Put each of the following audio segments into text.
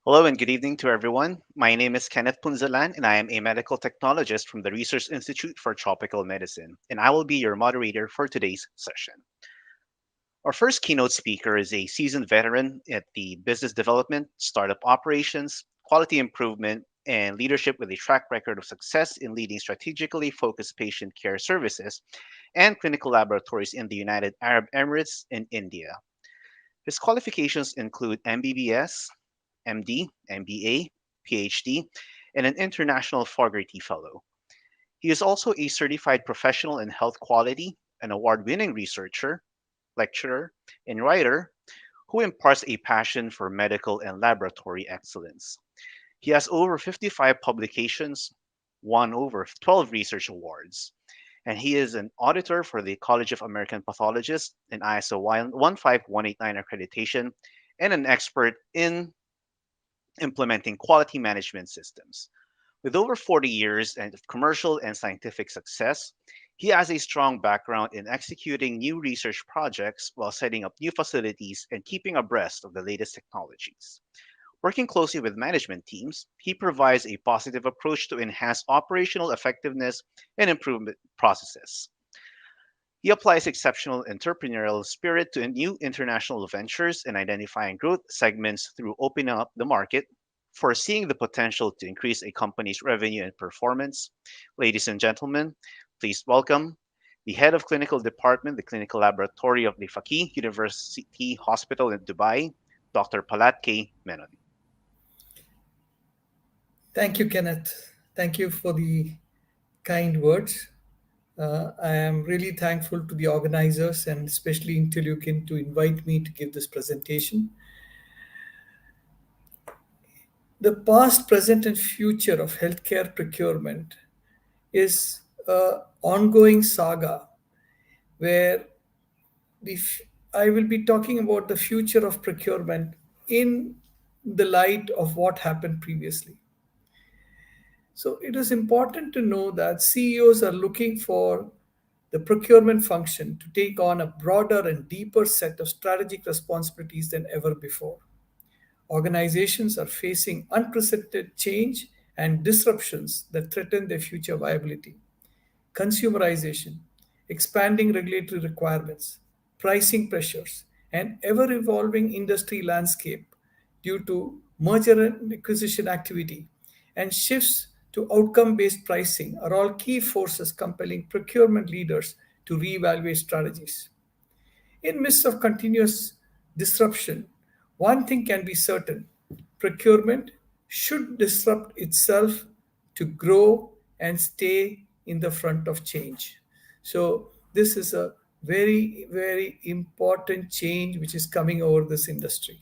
Hello and good evening to everyone. My name is Kenneth Punzalan and I am a medical technologist from the Research Institute for Tropical Medicine, and I will be your moderator for today's session. Our first keynote speaker is a seasoned veteran at the business development, startup operations, quality improvement, and leadership with a track record of success in leading strategically focused patient care services and clinical laboratories in the United Arab Emirates and India. His qualifications include MBBS, MD, MBA, PhD, and an international Fogarty Fellow. He is also a certified professional in health quality, an award winning researcher, lecturer, and writer who imparts a passion for medical and laboratory excellence. He has over 55 publications, won over 12 research awards, and he is an auditor for the College of American Pathologists and ISO 15189 accreditation, and an expert in implementing quality management systems. With over 40 years of commercial and scientific success, he has a strong background in executing new research projects while setting up new facilities and keeping abreast of the latest technologies. Working closely with management teams, he provides a positive approach to enhance operational effectiveness and improvement processes. He applies exceptional entrepreneurial spirit to new international ventures and identifying growth segments through opening up the market, foreseeing the potential to increase a company's revenue and performance. Ladies and gentlemen, please welcome the head of clinical department, the clinical laboratory of the Faqih University Hospital in Dubai, Dr. Palat K. Menon. Thank you, Kenneth. Thank you for the kind words. I am really thankful to the organizers and especially InterLeukin to invite me to give this presentation. The past, present, and future of healthcare procurement is an ongoing saga where the, I will be talking about the future of procurement in the light of what happened previously. So it is important to know that CEOs are looking for the procurement function to take on a broader and deeper set of strategic responsibilities than ever before. Organizations are facing unprecedented change and disruptions that threaten their future viability. Consumerization, expanding regulatory requirements, pricing pressures, and ever evolving industry landscape due to merger and acquisition activity and shifts to outcome based pricing are all key forces compelling procurement leaders to reevaluate strategies. In midst of continuous disruption, one thing can be certain: procurement should disrupt itself to grow and stay in the front of change. So, this is a very, very important change which is coming over this industry.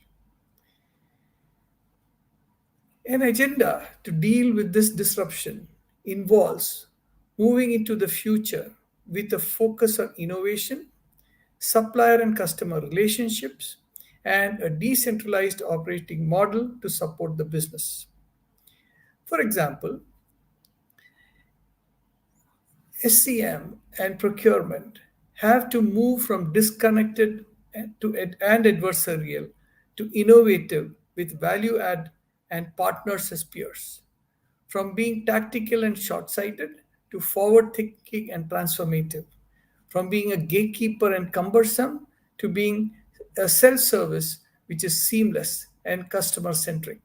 An agenda to deal with this disruption involves moving into the future with a focus on innovation, supplier and customer relationships, and a decentralized operating model to support the business. For example, SCM and procurement have to move from disconnected and adversarial to innovative with value add and partners as peers, from being tactical and short sighted to forward thinking and transformative, from being a gatekeeper and cumbersome to being a self service which is seamless and customer centric,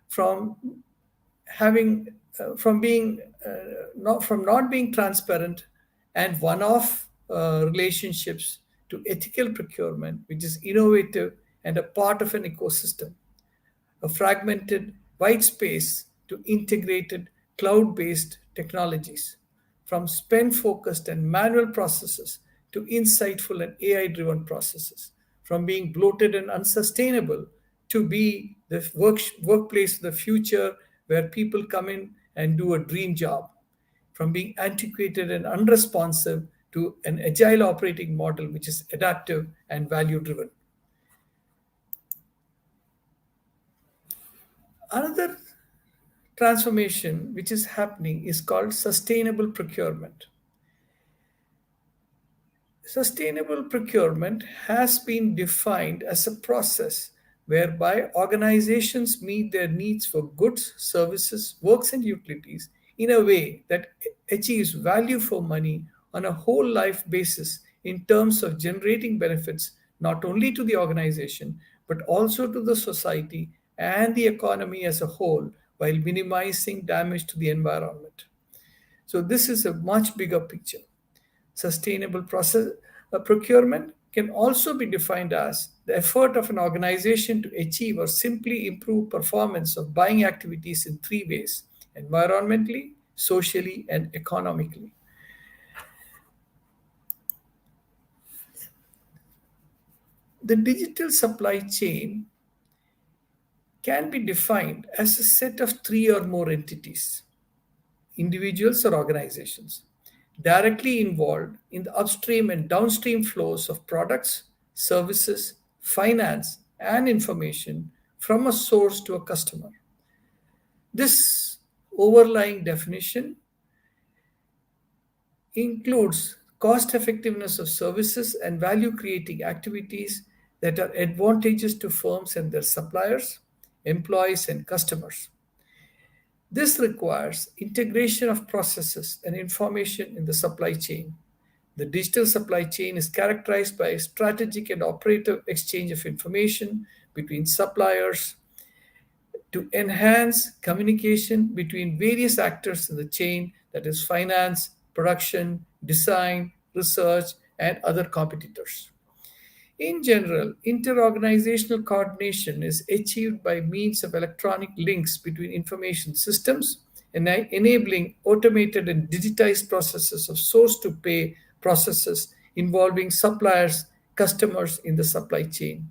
from having from being not being transparent and one-off relationships to ethical procurement, which is innovative and a part of an ecosystem, a fragmented white space to integrated cloud-based technologies, from spend-focused and manual processes to insightful and AI-driven processes, from being bloated and unsustainable to be the workplace of the future where people come in and do a dream job, from being antiquated and unresponsive to an agile operating model which is adaptive and value driven. Another transformation which is happening is called sustainable procurement. Sustainable procurement has been defined as a process whereby organizations meet their needs for goods, services, works, and utilities in a way that achieves value for money on a whole life basis in terms of generating benefits not only to the organization but also to the society and the economy as a whole while minimizing damage to the environment. So, this is a much bigger picture. Sustainable procurement can also be defined as the effort of an organization to achieve or simply improve performance of buying activities in three ways: environmentally, socially, and economically. The digital supply chain can be defined as a set of three or more entities, individuals or organizations, directly involved in the upstream and downstream flows of products, services, finance, and information from a source to a customer. This overlying definition includes cost effectiveness of services and value creating activities that are advantageous to firms and their suppliers, employees, and customers. This requires integration of processes and information in the supply chain. The digital supply chain is characterized by a strategic and operative exchange of information between suppliers to enhance communication between various actors in the chain, that is, finance, production, design, research, and other competitors. In general, interorganizational coordination is achieved by means of electronic links between information systems and enabling automated and digitized processes of source to pay processes involving suppliers, customers in the supply chain.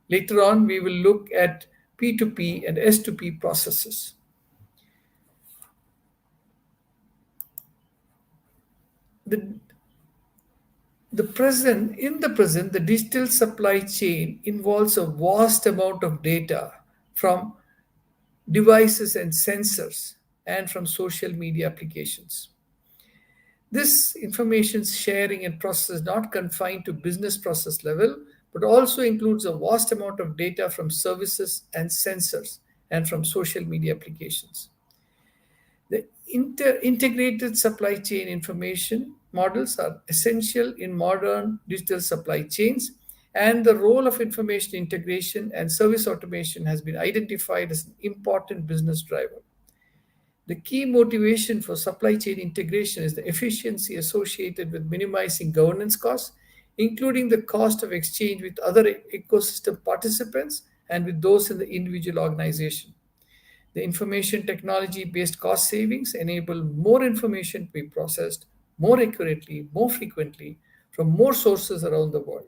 Later on, we will look at P2P and S2P processes. The, in the present, the digital supply chain involves a vast amount of data from devices and sensors and from social media applications. This information sharing and process is not confined to business process level, but also includes a vast amount of data from services and sensors and from social media applications. The integrated supply chain information models are essential in modern digital supply chains, and the role of information integration and service automation has been identified as an important business driver. The key motivation for supply chain integration is the efficiency associated with minimizing governance costs, including the cost of exchange with other ecosystem participants and with those in the individual organization. The information technology based cost savings enable more information to be processed more accurately, more frequently, from more sources around the world.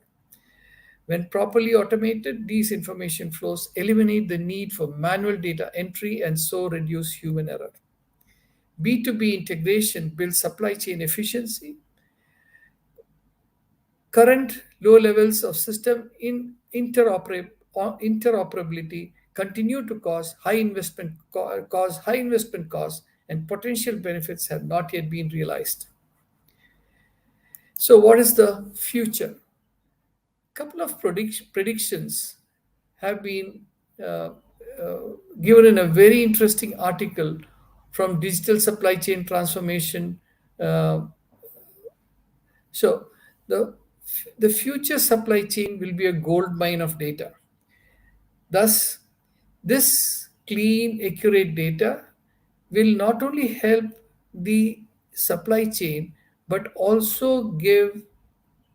When properly automated, these information flows eliminate the need for manual data entry and so reduce human error. B2B integration builds supply chain efficiency. Current low levels of system interoperability continue to cause high investment costs, and potential benefits have not yet been realized. So, what is the future? Couple of predictions have been uh, given in a very interesting article from Digital Supply Chain Transformation. Uh, so, the the future supply chain will be a gold mine of data. Thus, this clean, accurate data will not only help the supply chain but also give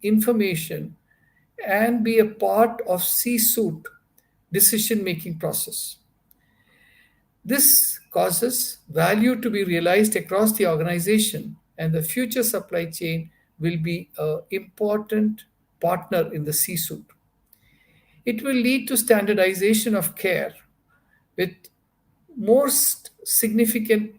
information and be a part of C-suite decision making process. This causes value to be realized across the organization, and the future supply chain will be an important partner in the C-suite. It will lead to standardization of care with most significant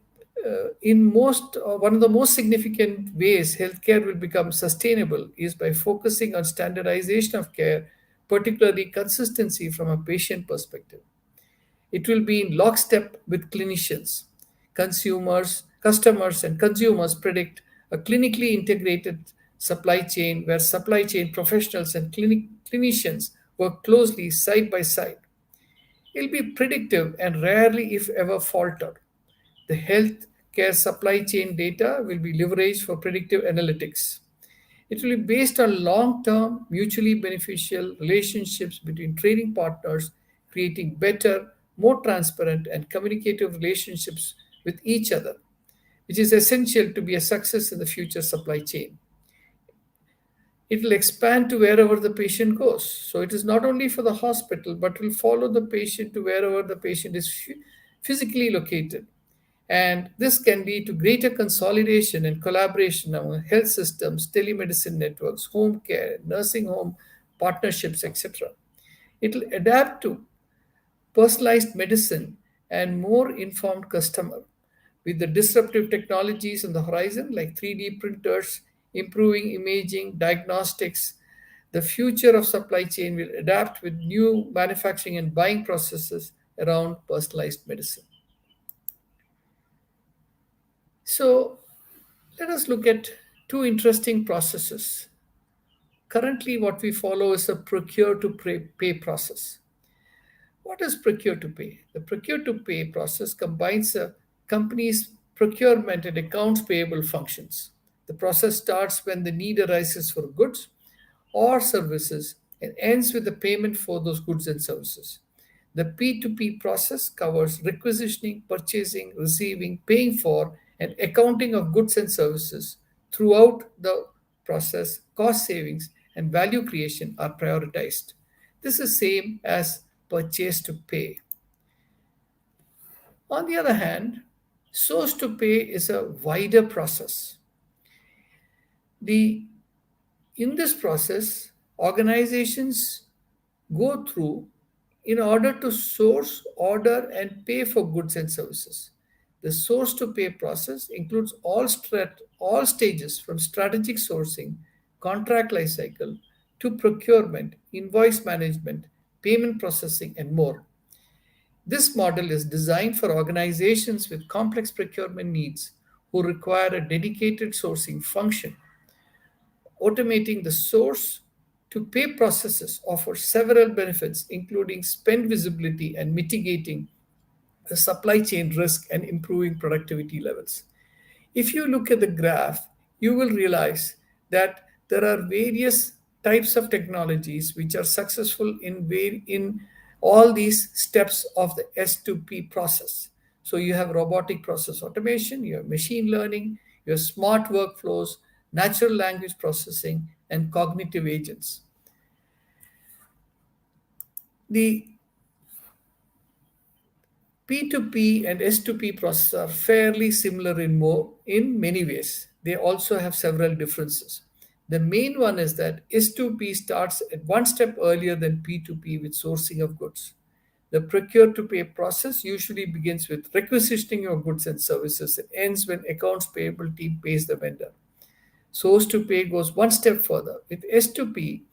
in most one of the most significant ways healthcare will become sustainable is by focusing on standardization of care, particularly consistency from a patient perspective. It will be in lockstep with clinicians. Customers and consumers predict a clinically integrated supply chain where supply chain professionals and clinicians work closely side by side. It'll be predictive and rarely, if ever, falter. The healthcare supply chain data will be leveraged for predictive analytics. It will be based on long term, mutually beneficial relationships between trading partners, creating better, more transparent, and communicative relationships with each other, which is essential to be a success in the future supply chain. It will expand to wherever the patient goes. So it is not only for the hospital, but will follow the patient to wherever the patient is physically located. And this can lead to greater consolidation and collaboration among health systems, telemedicine networks, home care, nursing home partnerships, etc. It will adapt to personalized medicine and more informed customer. With the disruptive technologies on the horizon like 3D printers, improving imaging, diagnostics, the future of supply chain will adapt with new manufacturing and buying processes around personalized medicine. So let us look at two interesting processes. Currently, what we follow is a procure to pay process. What is procure to pay? The procure to pay process combines a company's procurement and accounts payable functions. The process starts when the need arises for goods or services and ends with the payment for those goods and services. The P2P process covers requisitioning, purchasing, receiving, paying for, and accounting of goods and services. Throughout the process, cost savings and value creation are prioritized. This is same as purchase to pay. On the other hand, source to pay is a wider process. The In this process, organizations go through in order to source, order, and pay for goods and services. The source to pay process includes all stages from strategic sourcing, contract lifecycle, to procurement, invoice management, payment processing, and more. This model is designed for organizations with complex procurement needs who require a dedicated sourcing function. Automating the source to pay processes offers several benefits, including spend visibility and mitigating the supply chain risk and improving productivity levels. If you look at the graph, you will realize that there are various types of technologies which are successful in all these steps of the S2P process. So you have robotic process automation, you have machine learning, you have smart workflows, natural language processing, and cognitive agents. The P2P and S2P processes are fairly similar in many ways. They also have several differences. The main one is that S2P starts at one step earlier than P2P with sourcing of goods. The procure to pay process usually begins with requisitioning of goods and services and ends when accounts payable team pays the vendor. Source to pay goes one step further. With S2P,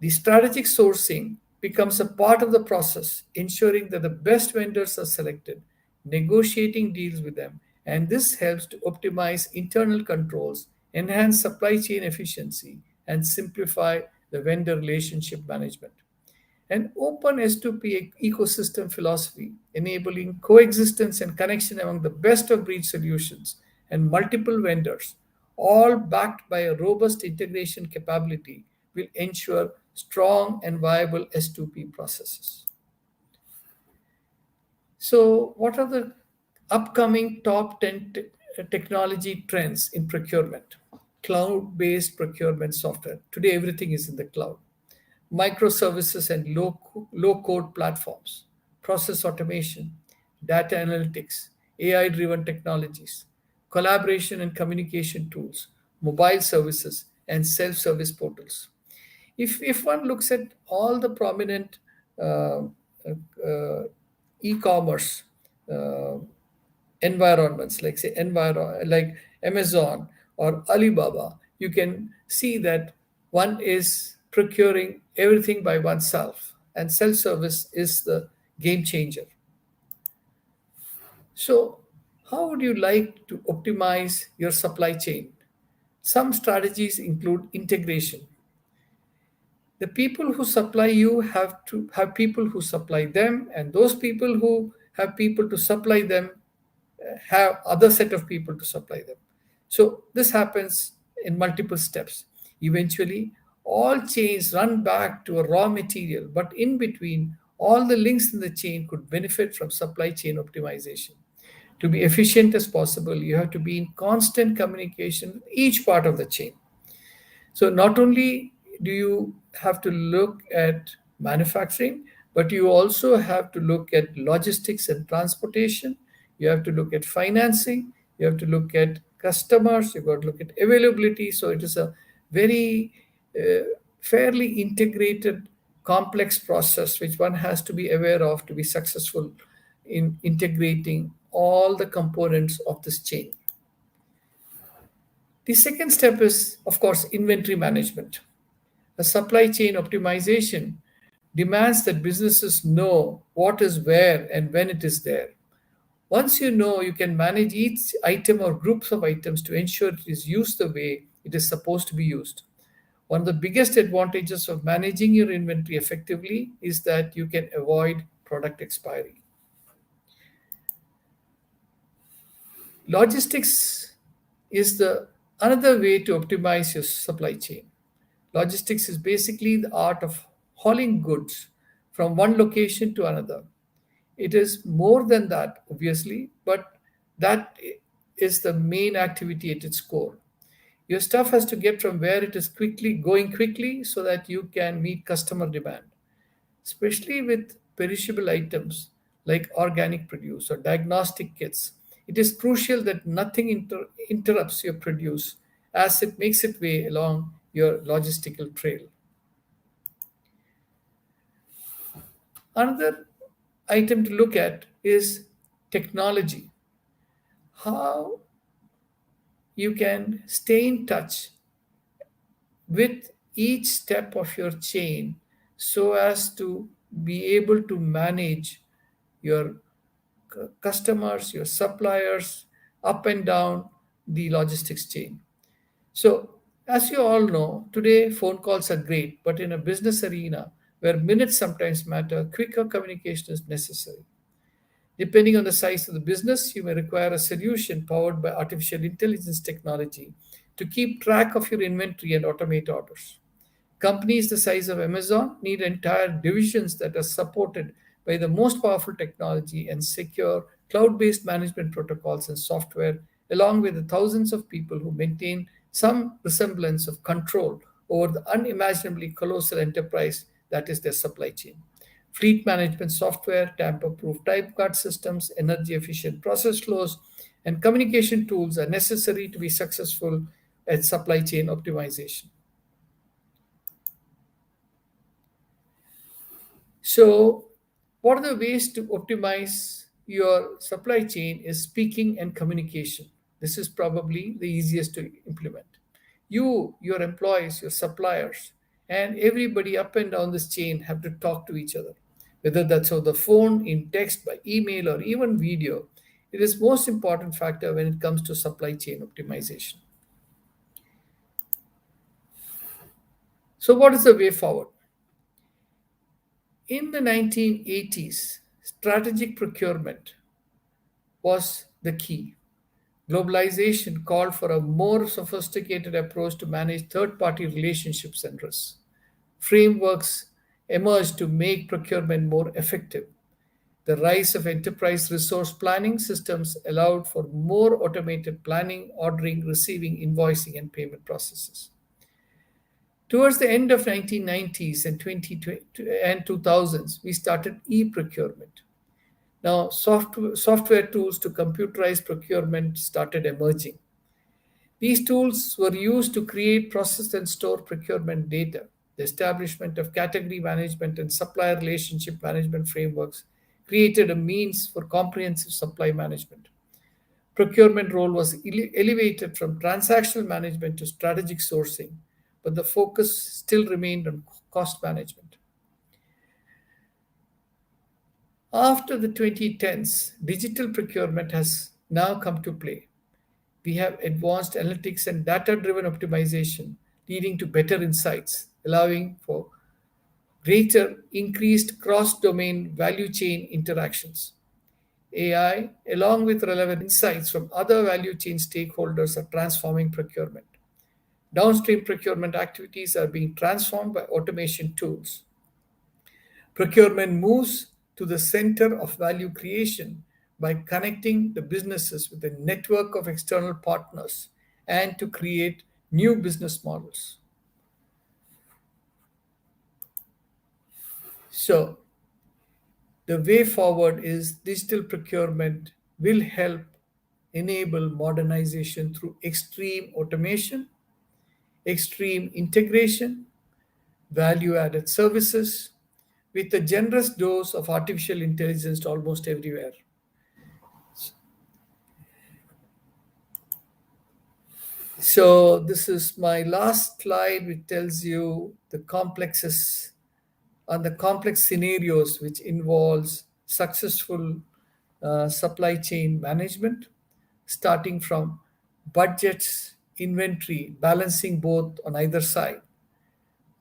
the strategic sourcing becomes a part of the process, ensuring that the best vendors are selected, negotiating deals with them, and this helps to optimize internal controls, enhance supply chain efficiency, and simplify the vendor relationship management. An open S2P ecosystem philosophy, enabling coexistence and connection among the best of breed solutions and multiple vendors, all backed by a robust integration capability, will ensure strong and viable S2P processes. So, what are the upcoming top 10 technology trends in procurement? Cloud based procurement software. Today, everything is in the cloud. Microservices and low code platforms, process automation, data analytics, AI driven technologies, collaboration and communication tools, mobile services, and self service portals. If one looks at all the prominent uh, e-commerce uh, environments, like say like Amazon or Alibaba, you can see that one is procuring everything by oneself, and self-service is the game changer. So, how would you like to optimize your supply chain? Some strategies include integration. The people who supply you have to have people who supply them, and those people who have people to supply them have other set of people to supply them. So this happens in multiple steps. Eventually, all chains run back to a raw material, but in between, all the links in the chain could benefit from supply chain optimization. To be efficient as possible, you have to be in constant communication with each part of the chain. So not only do you have to look at manufacturing, but you also have to look at logistics and transportation. You have to look at financing. You have to look at customers. You've got to look at availability. So it is a very fairly integrated, complex process which one has to be aware of to be successful in integrating all the components of this chain. The second step is, of course, inventory management. A supply chain optimization demands that businesses know what is where and when it is there. Once you know, you can manage each item or groups of items to ensure it is used the way it is supposed to be used. One of the biggest advantages of managing your inventory effectively is that you can avoid product expiry. Logistics is the another way to optimize your supply chain. Logistics is basically the art of hauling goods from one location to another. It is more than that, obviously, but that is the main activity at its core. Your stuff has to get from where it is quickly going quickly so that you can meet customer demand, especially with perishable items like organic produce or diagnostic kits. It is crucial that nothing interrupts your produce as it makes its way along your logistical trail. Another item to look at is technology. How you can stay in touch with each step of your chain so as to be able to manage your customers, your suppliers up and down the logistics chain. So, as you all know, today phone calls are great, but in a business arena where minutes sometimes matter, quicker communication is necessary. Depending on the size of the business, you may require a solution powered by artificial intelligence technology to keep track of your inventory and automate orders. Companies the size of Amazon need entire divisions that are supported by the most powerful technology and secure cloud based management protocols and software, along with the thousands of people who maintain some resemblance of control over the unimaginably colossal enterprise that is their supply chain. Fleet management software, tamper proof type card systems, energy efficient process flows, and communication tools are necessary to be successful at supply chain optimization. So, what are the ways to optimize your supply chain is speaking and communication. This is probably the easiest to implement. You, your employees, your suppliers, and everybody up and down this chain have to talk to each other. Whether that's over the phone, in text, by email, or even video, it is most important factor when it comes to supply chain optimization. So, what is the way forward? In the 1980s, strategic procurement was the key. Globalization called for a more sophisticated approach to manage third party relationships and risks. Frameworks emerged to make procurement more effective. The rise of enterprise resource planning systems allowed for more automated planning, ordering, receiving, invoicing, and payment processes. Towards the end of 1990s and 2000s, we started e-procurement. Now, software tools to computerize procurement started emerging. These tools were used to create, process, and store procurement data. The establishment of category management and supplier relationship management frameworks created a means for comprehensive supply management. Procurement role was elevated from transactional management to strategic sourcing, but the focus still remained on cost management. After the 2010s, digital procurement has now come to play. We have advanced analytics and data driven optimization, leading to better insights, allowing for greater increased cross-domain value chain interactions. AI, along with relevant insights from other value chain stakeholders, are transforming procurement. Downstream procurement activities are being transformed by automation tools. Procurement moves to the center of value creation by connecting the businesses with a network of external partners and to create new business models. So, the way forward is digital procurement will help enable modernization through extreme automation, extreme integration, value added services, with a generous dose of artificial intelligence almost everywhere. So, this is my last slide, which tells you the complexes and the complex scenarios which involves successful supply chain management, starting from budgets, inventory, balancing both on either side,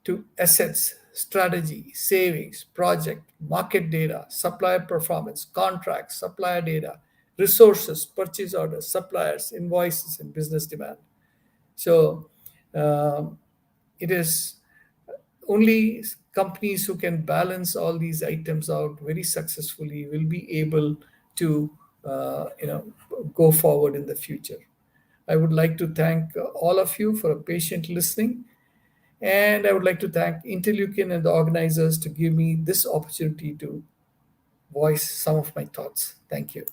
to assets, strategy, savings, project, market data, supplier performance, contracts, supplier data, resources, purchase orders, suppliers, invoices, and business demand. So um, it is only companies who can balance all these items out very successfully will be able to go forward in the future. I would like to thank all of you for a patient listening, and I would like to thank InterLeukin and the organizers to give me this opportunity to voice some of my thoughts. Thank you.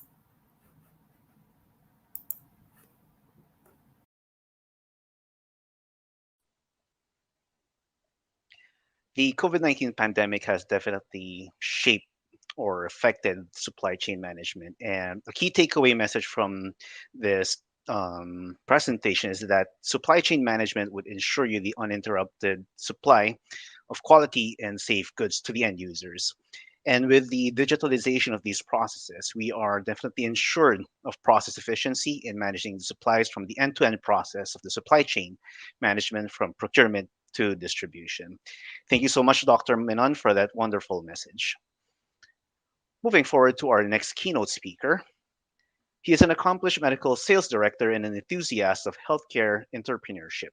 The COVID-19 pandemic has definitely shaped or affected supply chain management. And a key takeaway message from this presentation is that supply chain management would ensure you the uninterrupted supply of quality and safe goods to the end users. And with the digitalization of these processes, we are definitely ensured of process efficiency in managing the supplies from the end to end process of the supply chain management from procurement to distribution. Thank you so much, Dr. Menon, for that wonderful message. Moving forward to our next keynote speaker, he is an accomplished medical sales director and an enthusiast of healthcare entrepreneurship.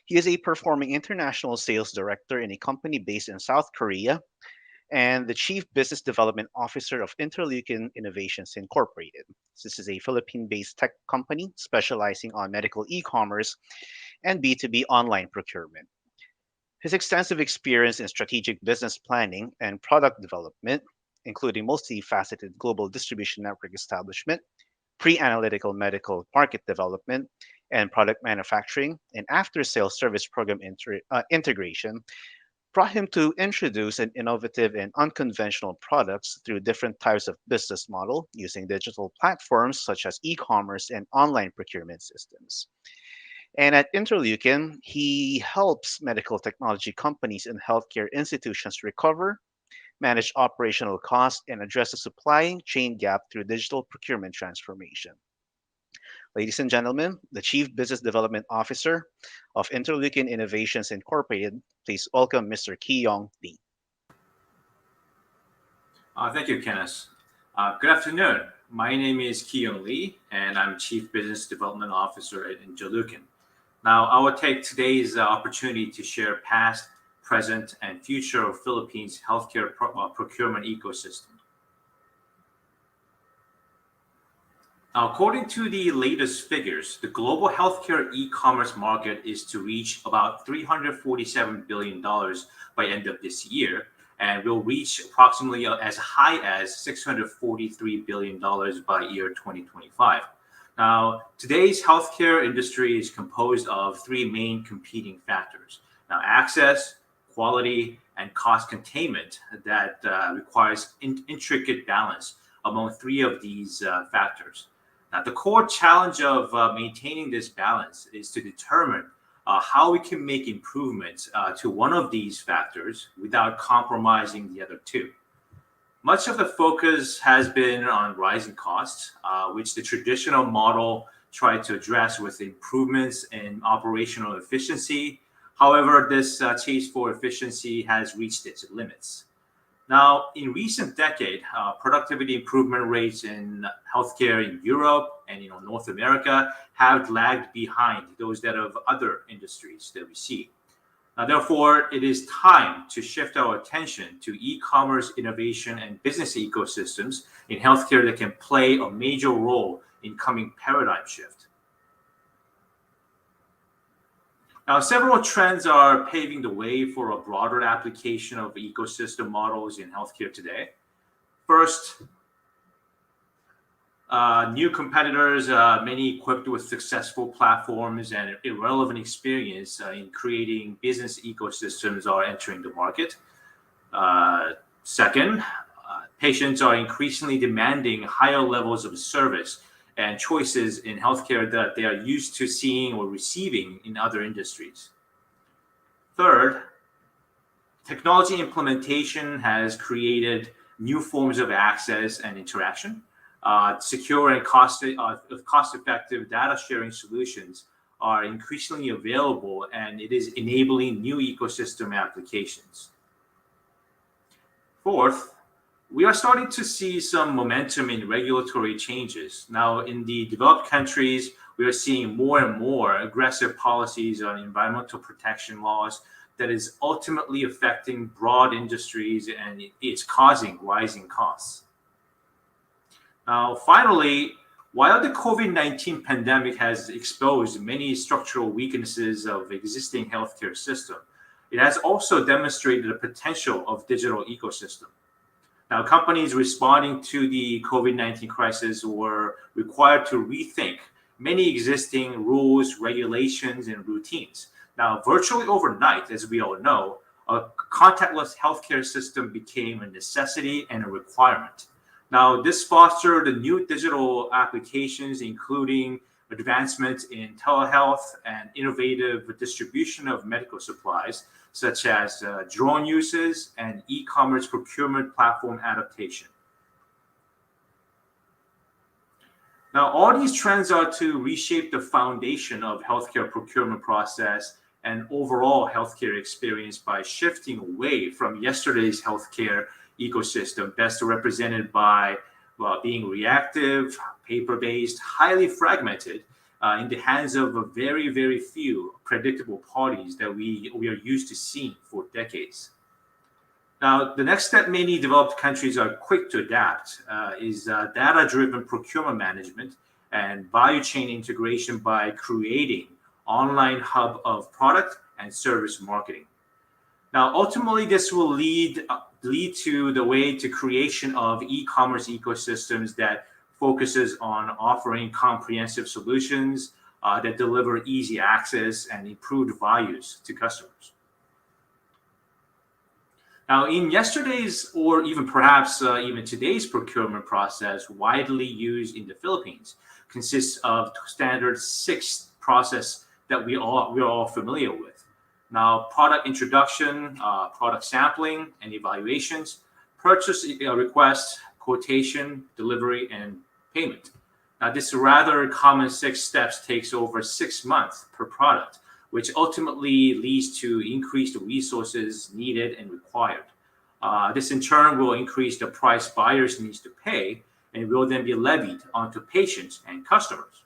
He is a performing international sales director in a company based in South Korea and the Chief Business Development Officer of InterLeukin Innovations Incorporated. This is a Philippine based tech company specializing on medical e commerce and B2B online procurement. His extensive experience in strategic business planning and product development, including multifaceted global distribution network establishment, pre analytical medical market development, and product manufacturing, and after sales service program integration, brought him to introduce an innovative and unconventional products through different types of business model using digital platforms such as e-commerce and online procurement systems. And at Interleukin, he helps medical technology companies and healthcare institutions recover, manage operational costs, and address the supply chain gap through digital procurement transformation. Ladies and gentlemen, the Chief Business Development Officer of Interleukin Innovations Incorporated, please welcome Mr. Ki-Yong Lee. Thank you, Kenneth. Good afternoon. My name is Ki-Yong Lee, and I'm Chief Business Development Officer at InterLeukin. Now, I will take today's opportunity to share past, present, and future of Philippines' healthcare procurement ecosystem. Now, according to the latest figures, the global healthcare e-commerce market is to reach about $347 billion by end of this year, and will reach approximately as high as $643 billion by year 2025. Now, today's healthcare industry is composed of three main competing factors. Now, access, quality, and cost containment that requires intricate balance among three of these factors. Now, the core challenge of maintaining this balance is to determine how we can make improvements to one of these factors without compromising the other two. Much of the focus has been on rising costs, which the traditional model tried to address with improvements in operational efficiency, However, this chase for efficiency has reached its limits. Now, in recent decade, productivity improvement rates in healthcare in Europe and North America have lagged behind those that of other industries that we see. Now, therefore, it is time to shift our attention to e-commerce innovation and business ecosystems in healthcare that can play a major role in coming paradigm shift. Now, several trends are paving the way for a broader application of ecosystem models in healthcare today. First, new competitors, many equipped with successful platforms and irrelevant experience in creating business ecosystems, are entering the market. Second, patients are increasingly demanding higher levels of service and choices in healthcare that they are used to seeing or receiving in other industries. Third, technology implementation has created new forms of access and interaction. Secure and cost-effective data sharing solutions are increasingly available, and it is enabling new ecosystem applications. Fourth, we are starting to see some momentum in regulatory changes. Now, in the developed countries, we are seeing more and more aggressive policies on environmental protection laws that is ultimately affecting broad industries, and it's causing rising costs. Now, finally, while the COVID-19 pandemic has exposed many structural weaknesses of existing healthcare system, it has also demonstrated the potential of digital ecosystem. Now, companies responding to the COVID-19 crisis were required to rethink many existing rules, regulations, and routines. Now, virtually overnight, as we all know, a contactless healthcare system became a necessity and a requirement. Now, this fostered new digital applications, including advancements in telehealth and innovative distribution of medical supplies, such as drone uses and e-commerce procurement platform adaptation. Now, all these trends are to reshape the foundation of healthcare procurement process and overall healthcare experience by shifting away from yesterday's healthcare ecosystem, best represented by being reactive, paper-based, highly fragmented, in the hands of a very, very few predictable parties that we are used to seeing for decades. Now, the next step many developed countries are quick to adapt is data-driven procurement management and value chain integration by creating online hub of product and service marketing. Now, ultimately, this will lead to the way to creation of e-commerce ecosystems that focuses on offering comprehensive solutions that deliver easy access and improved values to customers. Now, in yesterday's or even perhaps even today's procurement process, widely used in the Philippines, consists of standard 6 process that we're all familiar with. Now, product introduction, product sampling and evaluations, purchase request, quotation, delivery, and payment. Now, this rather common 6 steps takes over 6 months per product, which ultimately leads to increased resources needed and required. This in turn will increase the price buyers need to pay and will then be levied onto patients and customers.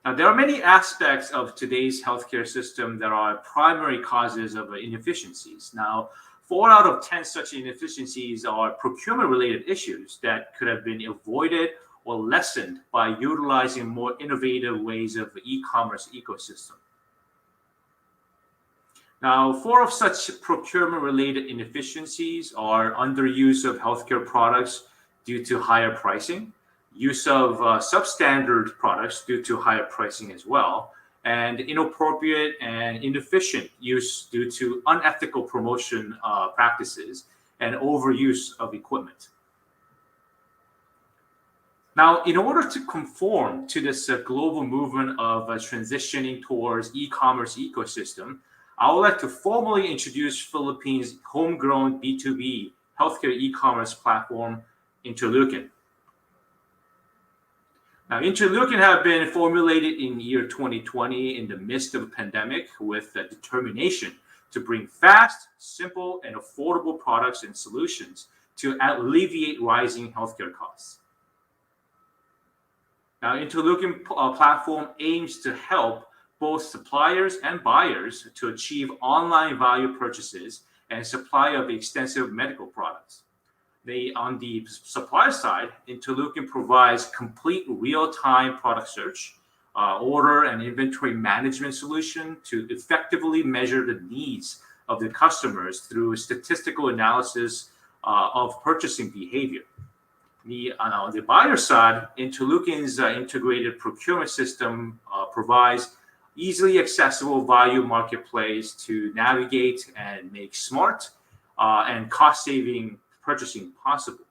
Now, there are many aspects of today's healthcare system that are primary causes of inefficiencies. Now, 4 out of 10 such inefficiencies are procurement-related issues that could have been avoided or lessened by utilizing more innovative ways of the e-commerce ecosystem. Now, 4 of such procurement-related inefficiencies are underuse of healthcare products due to higher pricing, use of substandard products due to higher pricing as well, and inappropriate and inefficient use due to unethical promotion practices and overuse of equipment. Now, in order to conform to this global movement of transitioning towards e-commerce ecosystem, I would like to formally introduce Philippines' homegrown B2B healthcare e-commerce platform, InterLeukin. Now, InterLeukin have been formulated in year 2020 in the midst of a pandemic with a determination to bring fast, simple, and affordable products and solutions to alleviate rising healthcare costs. Now, InterLeukin platform aims to help both suppliers and buyers to achieve online value purchases and supply of extensive medical products. On the supply side, InterLeukin provides complete real-time product search, order and inventory management solution to effectively measure the needs of the customers through statistical analysis of purchasing behavior. On the buyer side, InterLeukin's integrated procurement system provides easily accessible value marketplace to navigate and make smart and cost-saving purchasing possible.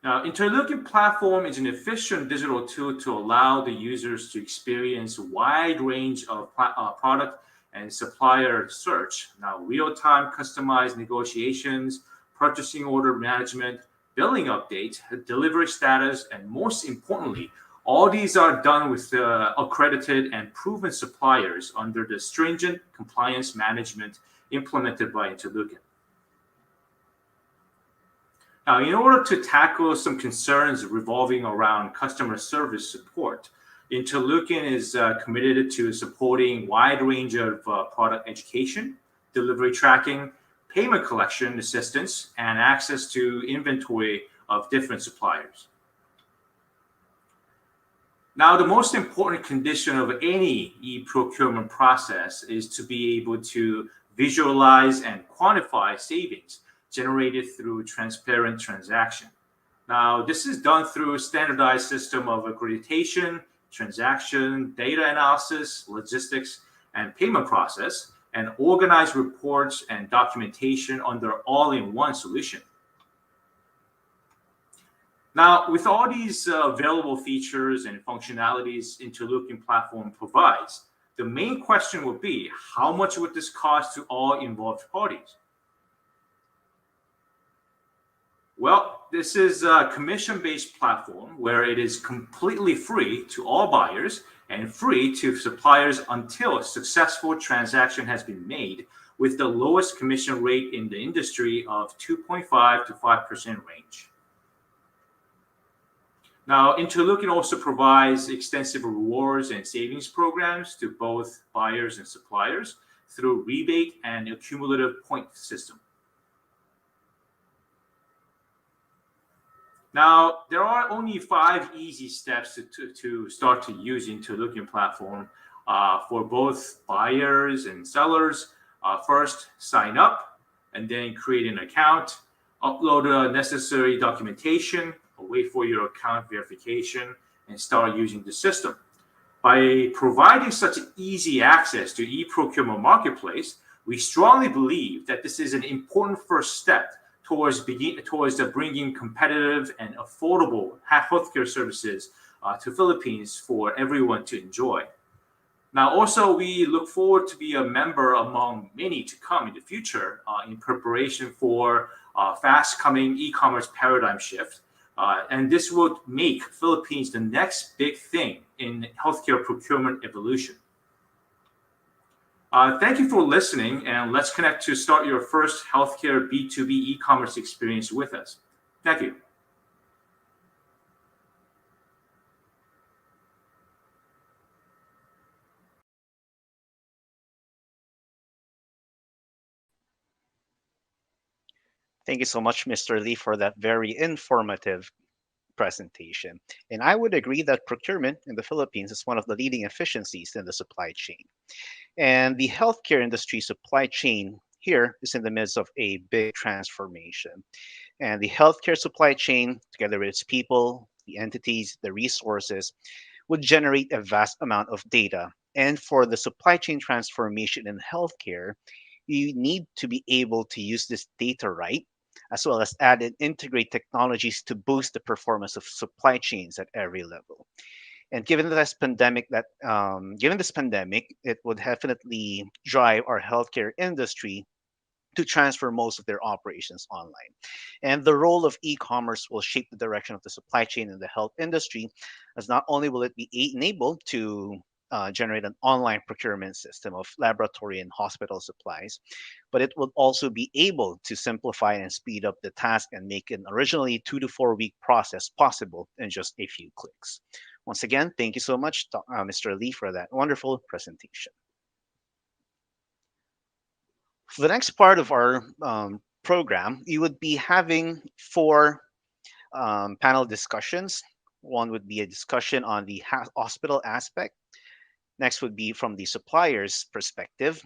Now, InterLeukin platform is an efficient digital tool to allow the users to experience a wide range of product and supplier search. Now, real-time customized negotiations, purchasing order management, billing updates, delivery status, and most importantly, all these are done with accredited and proven suppliers under the stringent compliance management implemented by InterLeukin. Now, in order to tackle some concerns revolving around customer service support, InterLeukin is committed to supporting a wide range of product education, delivery tracking, payment collection assistance, and access to inventory of different suppliers. Now, the most important condition of any e-procurement process is to be able to visualize and quantify savings generated through transparent transaction. Now, this is done through a standardized system of accreditation, transaction, data analysis, logistics, and payment process, and organized reports and documentation under all-in-one solution. Now, with all these available features and functionalities InterLeukin platform provides, the main question would be, how much would this cost to all involved parties? Well, this is a commission-based platform where it is completely free to all buyers and free to suppliers until a successful transaction has been made, with the lowest commission rate in the industry of 2.5 to 5% range. Now, InterLeukin also provides extensive rewards and savings programs to both buyers and suppliers through rebate and accumulative point system. Now, there are only 5 easy steps to start to use InterLeukin platform for both buyers and sellers. First, sign up and then create an account, upload necessary documentation, wait for your account verification, and start using the system. By providing such easy access to e-procurement marketplace, we strongly believe that this is an important first step towards bringing competitive and affordable healthcare services to Philippines for everyone to enjoy. Now, also, we look forward to be a member among many to come in the future in preparation for fast coming e-commerce paradigm shift. And this will make Philippines the next big thing in healthcare procurement evolution. Thank you for listening, and let's connect to start your first healthcare B2B e-commerce experience with us. Thank you. Thank you so much, Mr. Lee, for that very informative presentation. And I would agree that procurement in the Philippines is one of the leading efficiencies in the supply chain. And the healthcare industry supply chain here is in the midst of a big transformation. And the healthcare supply chain, together with its people, the entities, the resources, would generate a vast amount of data. And for the supply chain transformation in healthcare, you need to be able to use this data right, as well as add and integrate technologies to boost the performance of supply chains at every level. And given this pandemic, it would definitely drive our healthcare industry to transfer most of their operations online. And the role of e-commerce will shape the direction of the supply chain in the health industry, as not only will it be enabled to generate an online procurement system of laboratory and hospital supplies, but it will also be able to simplify and speed up the task and make an originally 2 to 4 week process possible in just a few clicks. Once again, thank you so much, Mr. Lee, for that wonderful presentation. For the next part of our program, you would be having four panel discussions. One would be a discussion on the hospital aspect. Next would be from the supplier's perspective.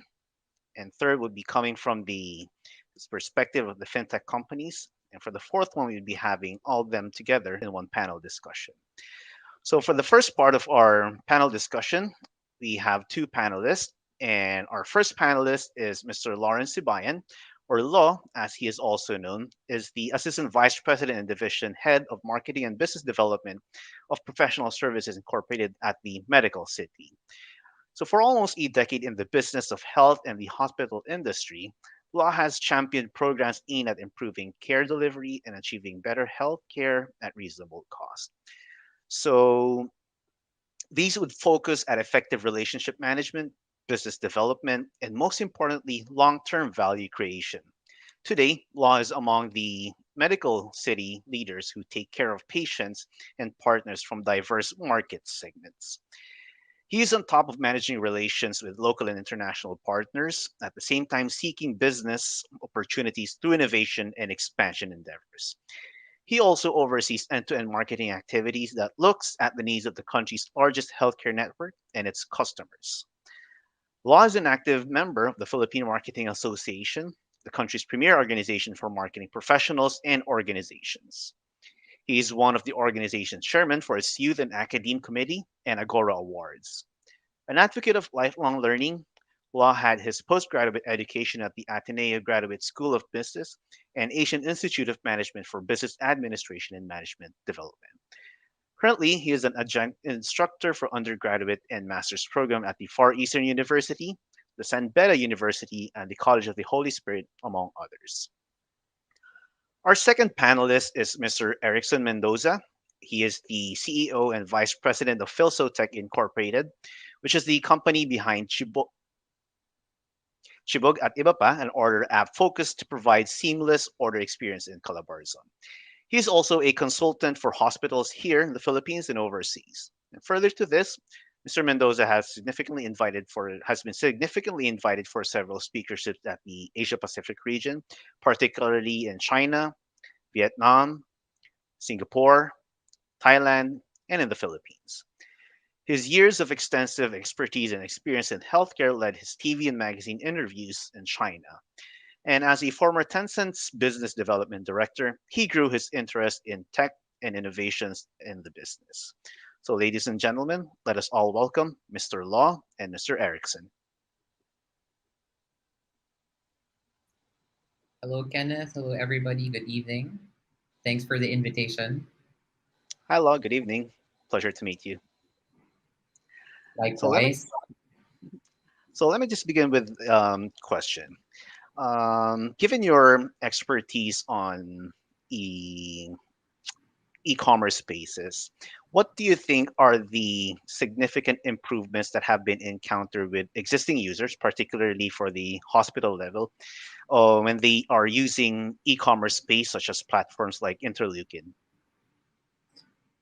And third would be coming from the perspective of the fintech companies. And for the fourth one, we'd be having all of them together in one panel discussion. So for the first part of our panel discussion, we have two panelists. And our first panelist is Mr. Lawrence Sibayan, or Law, as he is also known, is the Assistant Vice President and Division Head of Marketing and Business Development of Professional Services Incorporated at the Medical City. So, for almost a decade in the business of health and the hospital industry, Law has championed programs aimed at improving care delivery and achieving better health care at reasonable cost. So, these would focus at effective relationship management, business development, and most importantly, long term value creation. Today, Law is among the medical city leaders who take care of patients and partners from diverse market segments. He is on top of managing relations with local and international partners, at the same time seeking business opportunities through innovation and expansion endeavors. He also oversees end-to-end marketing activities that looks at the needs of the country's largest healthcare network and its customers. Law is an active member of the Philippine Marketing Association, the country's premier organization for marketing professionals and organizations. He is one of the organization's chairman for its Youth and Academe Committee and Agora Awards. An advocate of lifelong learning, Law had his postgraduate education at the Ateneo Graduate School of Business and Asian Institute of Management for Business Administration and Management Development. Currently, he is an adjunct instructor for undergraduate and master's program at the Far Eastern University, the San Beda University, and the College of the Holy Spirit, among others. Our second panelist is Mr. Erickson Mendoza. He is the CEO and Vice President of Philsotech Incorporated, which is the company behind Chibog at Ibapa, an order app focused to provide seamless order experience in Calabarzon. He is also a consultant for hospitals here in the Philippines and overseas. And further to this, Mr. Mendoza has been significantly invited for several speakerships at the Asia Pacific region, particularly in China, Vietnam, Singapore, Thailand, and in the Philippines. His years of extensive expertise and experience in healthcare led his TV and magazine interviews in China. And as a former Tencent's business development director, he grew his interest in tech and innovations in the business. So, ladies and gentlemen, let us all welcome Mr. Law and Mr. Erickson. Hello, Kenneth. Hello, everybody. Good evening. Thanks for the invitation. Hi, Law. Good evening. Pleasure to meet you. So let me Likewise. so let me just begin with question. Given your expertise on e e-commerce spaces, what do you think are the significant improvements that have been encountered with existing users, particularly for the hospital level, when they are using e-commerce space such as platforms like InterLeukin?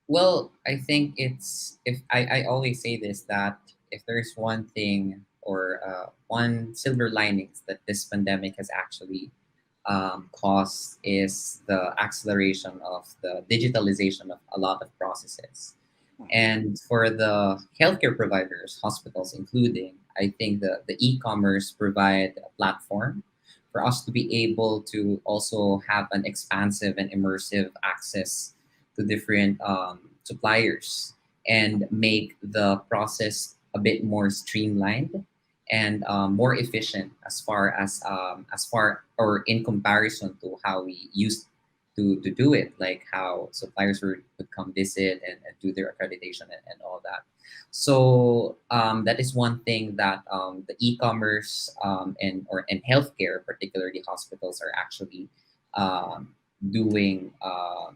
Well, I think it's if I always say this that if there's one thing or one silver linings that this pandemic has actually caused is the acceleration of the digitalization of a lot of processes. And for the healthcare providers, hospitals including, I think the e-commerce provide a platform for us to be able to also have an expansive and immersive access to different suppliers and make the process a bit more streamlined and more efficient as far or in comparison to how we used to do it, like how suppliers would come visit and do their accreditation and all that. So that is one thing that the e-commerce and healthcare, particularly hospitals, are actually um, doing uh,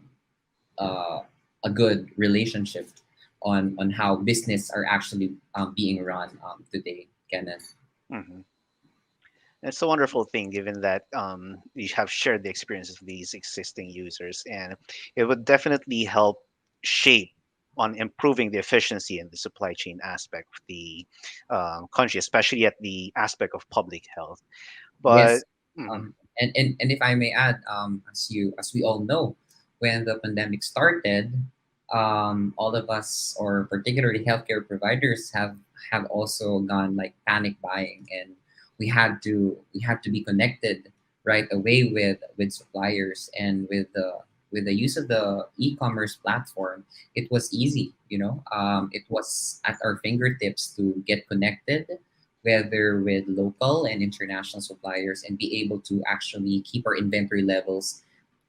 a good relationship on how business are actually being run today, Kenneth. Mhm. It's a wonderful thing, given that you have shared the experiences of these existing users, and it would definitely help shape on improving the efficiency and the supply chain aspect of the country, especially at the aspect of public health. But Yes, mhm, and if I may add, as we all know, when the pandemic started, all of us, or particularly healthcare providers, have also gone like panic buying, and we had to be connected right away with suppliers, and with the use of the e-commerce platform, it was easy. It was at our fingertips to get connected, whether with local and international suppliers, and be able to actually keep our inventory levels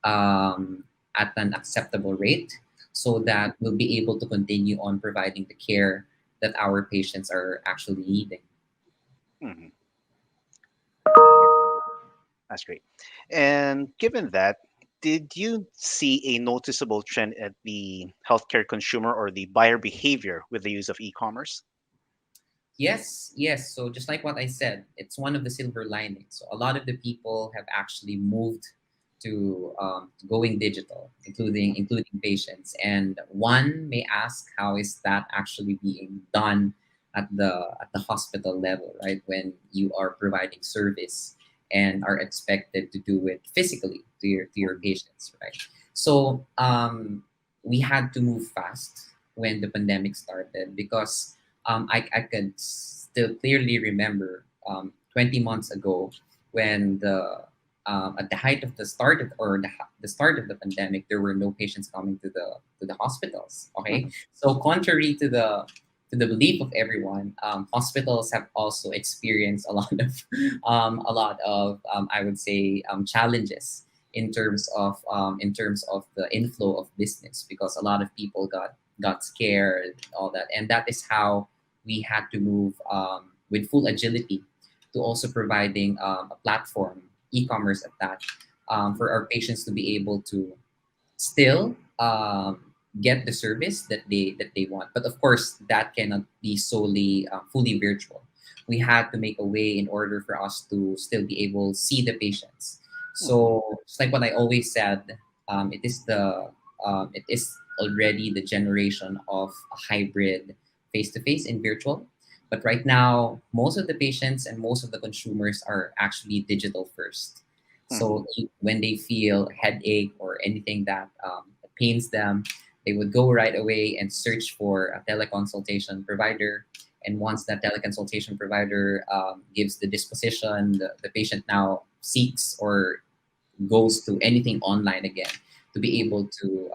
at an acceptable rate, so that we'll be able to continue on providing the care that our patients are actually needing. mhm, that's great. And given that, did you see a noticeable trend at the healthcare consumer or the buyer behavior with the use of e-commerce? Yes, yes. So just like what I said, it's one of the silver linings. So a lot of the people have actually moved to going digital, including patients. And one may ask, how is that actually being done at the hospital level, right? When you are providing service and are expected to do it physically to your Mhm, patients, right? So we had to move fast when the pandemic started, because I could still clearly remember 20 months ago, when at the height of the start of the pandemic, there were no patients coming to the hospitals. Okay, mhm, so contrary to the belief of everyone, hospitals have also experienced a lot of I would say challenges in terms of the inflow of business, because a lot of people got scared, all that. And that is how we had to move with full agility to also providing a platform, e-commerce at that, for our patients to be able to still get the service that they want. But of course, that cannot be solely fully virtual. We had to make a way in order for us to still be able to see the patients. mhm, So it's like what I always said. It is already the generation of a hybrid, face to face and virtual. But right now, most of the patients and most of the consumers are actually digital first. mhm, So when they feel headache or anything that pains them, they would go right away and search for a teleconsultation provider. And once that teleconsultation provider gives the disposition, the patient now seeks or goes to anything online again to be able to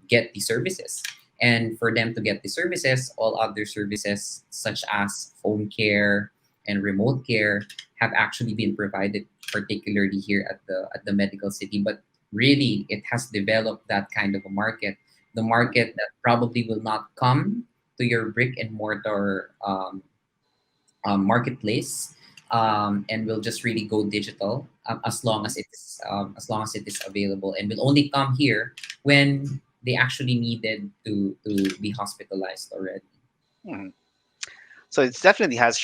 get the services. And for them to get the services, all other services such as home care and remote care have actually been provided, particularly here at the medical city. But really, it has developed that kind of a market, the mhm, market that probably will not come to your brick and mortar marketplace, and will just really go digital, mhm, as long as it is available, and will only come here when they actually needed to be hospitalized already. mhm. So it definitely has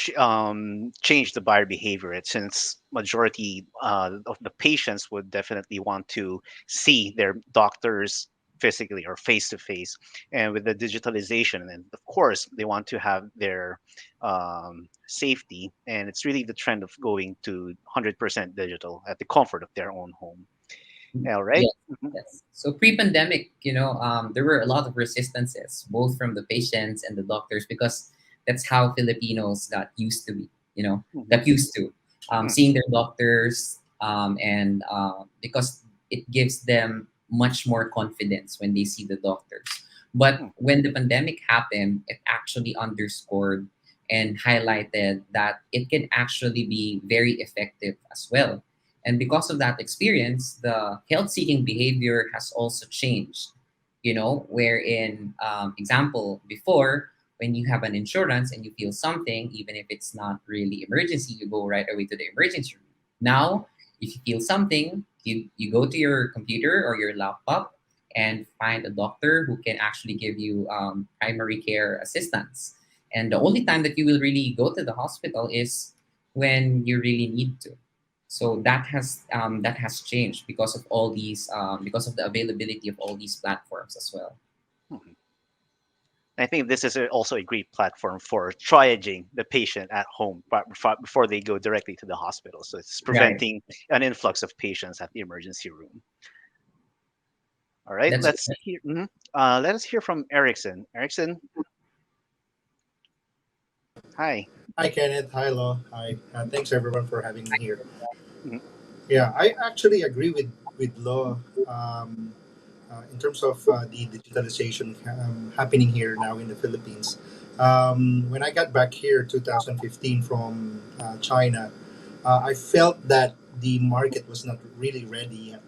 changed the buyer behavior. Since majority of the patients would definitely want to see their doctors physically or face to face, and with the digitalization, and of course they want to have their safety, and it's really the trend of going to 100% digital at the comfort of their own home. All right. Yes, yes. So pre-pandemic, there were a lot of resistances, both from the patients and the doctors, because that's how Filipinos got used to be, Mhm, got used to mhm, seeing their doctors, and because it gives them much more confidence when they see the doctors. But mhm, when the pandemic happened, it actually underscored and highlighted that it can actually be very effective as well. And because of that experience, the health seeking behavior has also changed. Wherein, example, before, when you have an insurance and you feel something, even if it's not really emergency, you go right away to the emergency room. Now, if you feel something, you go to your computer or your laptop and find a doctor who can actually give you primary care assistance. And the only time that you will really go to the hospital is when you really need to. So that has changed because of all these because of the availability of all these platforms as well. Mhm. I think this is also a great platform for triaging the patient at home before they go directly to the hospital. So it's Right. preventing an influx of patients at the emergency room. All right, That's let's hear. Let us hear from Erickson. Erickson, hi. Hi, Kenneth. Hi, Lo. Hi. Thanks, everyone, for having me here. Mhm. Yeah, I actually agree with Lo in terms of the digitalization happening here now in the Philippines. When I got back here 2015 from China, I felt that the market was not really ready yet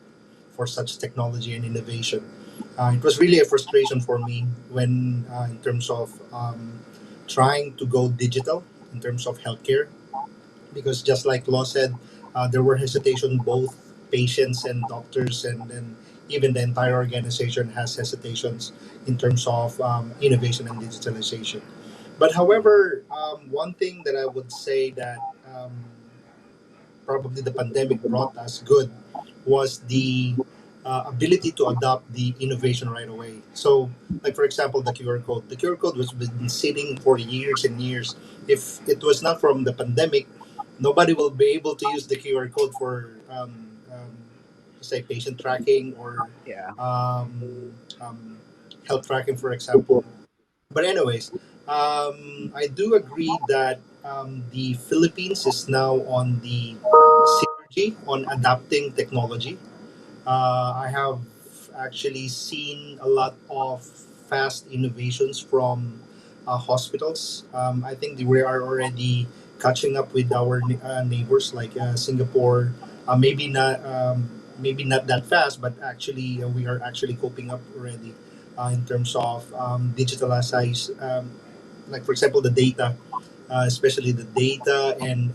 for such technology and innovation. It was really a frustration for me when, in terms of trying to go digital in terms of healthcare, because just like Law said, there were hesitation, both patients and doctors, and then even the entire organization has hesitations in terms of innovation and digitalization. But Mhm. however, one thing that I would say that probably the pandemic brought us good was the ability to adopt the innovation right away. So, like for example, the QR code. The QR code was been sitting for years and years. If it was not from the pandemic, nobody will be able to use the QR code for say patient tracking or Yeah. um, um, health tracking, for example. But anyways, I do agree that the Philippines is now on the synergy on adapting technology. I have actually seen a lot of fast innovations from hospitals. I think we are already catching up with our neighbors like Singapore. Maybe not that fast, but actually we are actually coping up already in terms of digitalized, like for example the data, especially the data and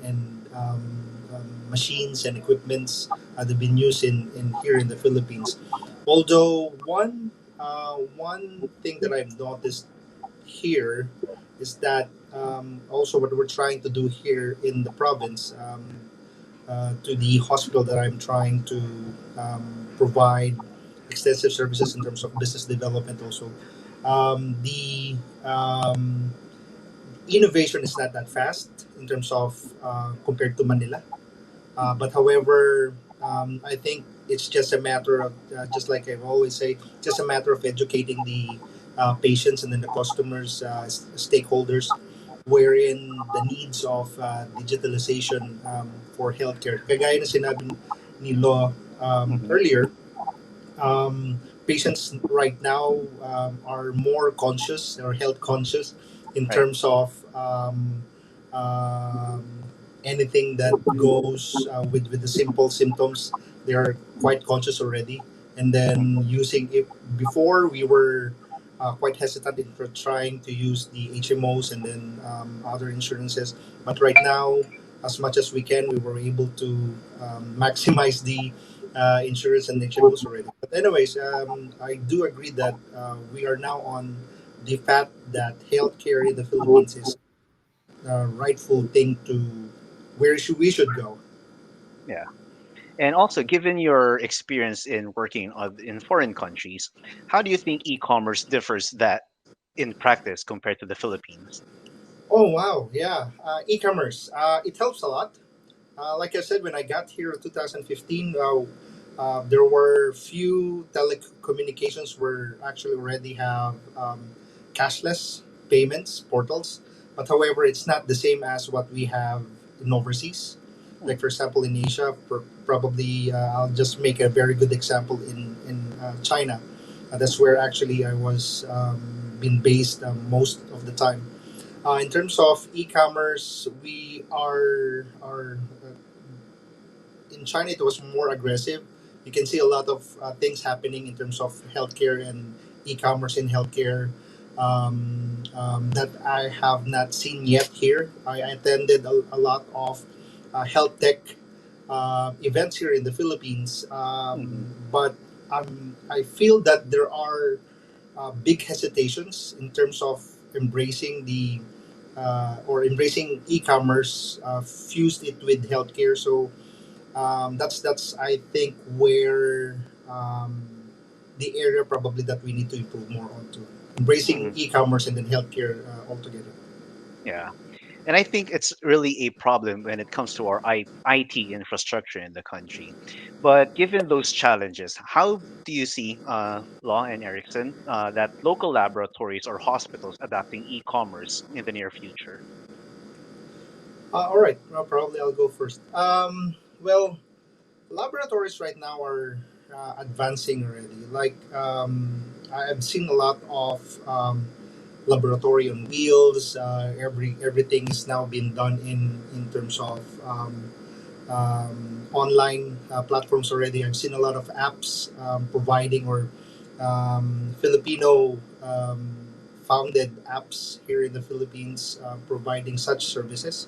machines and equipments that have been used in here in the Philippines. Although one thing that I've noticed here is that also what we're trying to do here in the province, to the hospital that I'm trying to provide extensive services in terms of business development also. The innovation is not that fast in terms of compared to Manila. But however, I think it's just a matter of, just like I always say, just a matter of educating the patients and then the customers, stakeholders, wherein the needs of digitalization for healthcare. Kagaya na sinabi ni Lo Hmm. earlier, patients right now are more conscious or health conscious in Right. terms of um, anything that goes with the simple symptoms. They are quite conscious already, and Mhm. then using it. Before we were quite hesitant in for trying to use the HMOs and then other insurances, but right now, as much as we can, we were able to maximize the insurance and HMOs already. But anyways, I do agree that we are now on the path that healthcare in the Philippines is the rightful thing to where should we should go. Yeah. And also, given your experience in working in foreign countries, how do you think e-commerce differs that in practice compared to the Philippines? Oh wow, yeah, e-commerce. It helps a lot. Like I said, when I got here in 2015, there were few telecommunications where actually already have cashless payments portals. But however, it's not the same as what we have in overseas. Hmm. Like for example, in Asia, probably I'll just make a very good example in China. That's where actually I was been based most of the time. In terms of e-commerce, we are in in China it was more aggressive. You can see a lot of things happening in terms of healthcare and e-commerce in healthcare that I have not seen yet here. I attended a lot of health tech events here in the Philippines, Hmm. but I feel that there are big hesitations in terms of embracing the or embracing e-commerce, fused it with healthcare. So that's I think where um, the area probably that we need to improve more onto embracing Hmm. e-commerce and then healthcare altogether. Yeah. And I think it's really a problem when it comes to our IT infrastructure in the country. But given those challenges, how do you see, Law and Erickson, that local laboratories or hospitals adapting e-commerce in the near future? All right, well, probably I'll go first. Well, laboratories right now are advancing already. Like I've seen a lot of laboratory on wheels. Everything is now being done in terms of online platforms already. I've seen a lot of apps providing or Filipino founded apps here in the Philippines providing such services,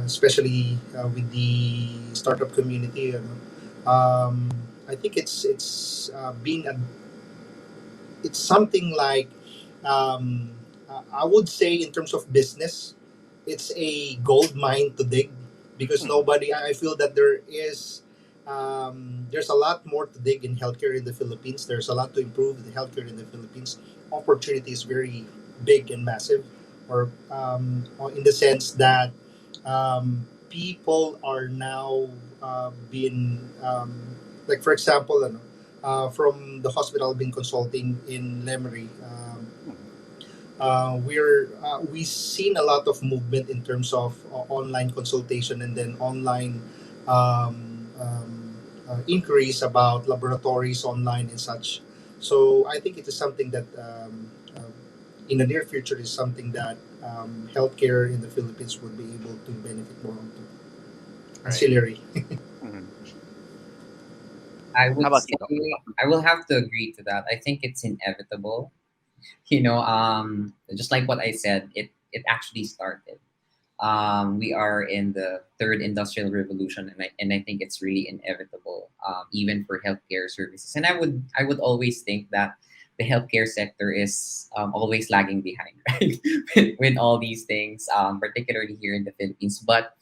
especially with the startup community. I think it's something like I would say in terms of business, it's a gold mine to dig because Hmm. nobody. I feel that there's a lot more to dig in healthcare in the Philippines. There's a lot to improve the healthcare in the Philippines. Opportunity is very big and massive, or in the sense that people are now being like for example, from the hospital I've been consulting in Lemery. Hmm. We've seen a lot of movement in terms of online consultation and then online inquiries about laboratories online and such. So I think it is something that in the near future is something that healthcare in the Philippines would be able to benefit more onto Right. ancillary. Hmm. I How would about say you, Doc? I will have to agree to that. I think it's inevitable. Just like what I said, it actually started. We are in the third industrial revolution, and I think it's really inevitable, even for healthcare services. And I would always think that the healthcare sector is always lagging behind, right, with all these things, particularly here in the Philippines. But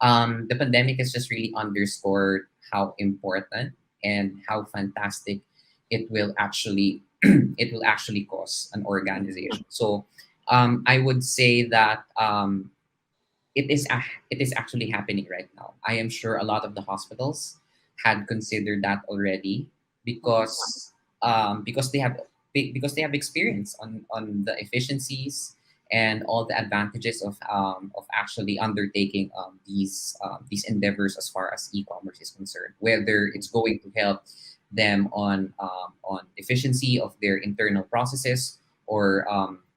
the pandemic has just really underscored how important and how fantastic it will actually it will actually cause an Hmm. organization. So I would say that it is actually happening right now. I am sure a lot of the hospitals had considered that already Hmm. because because they have experience on the efficiencies and all the advantages of actually undertaking these endeavors as far as e-commerce is concerned. Whether it's going to help them on efficiency of their internal processes or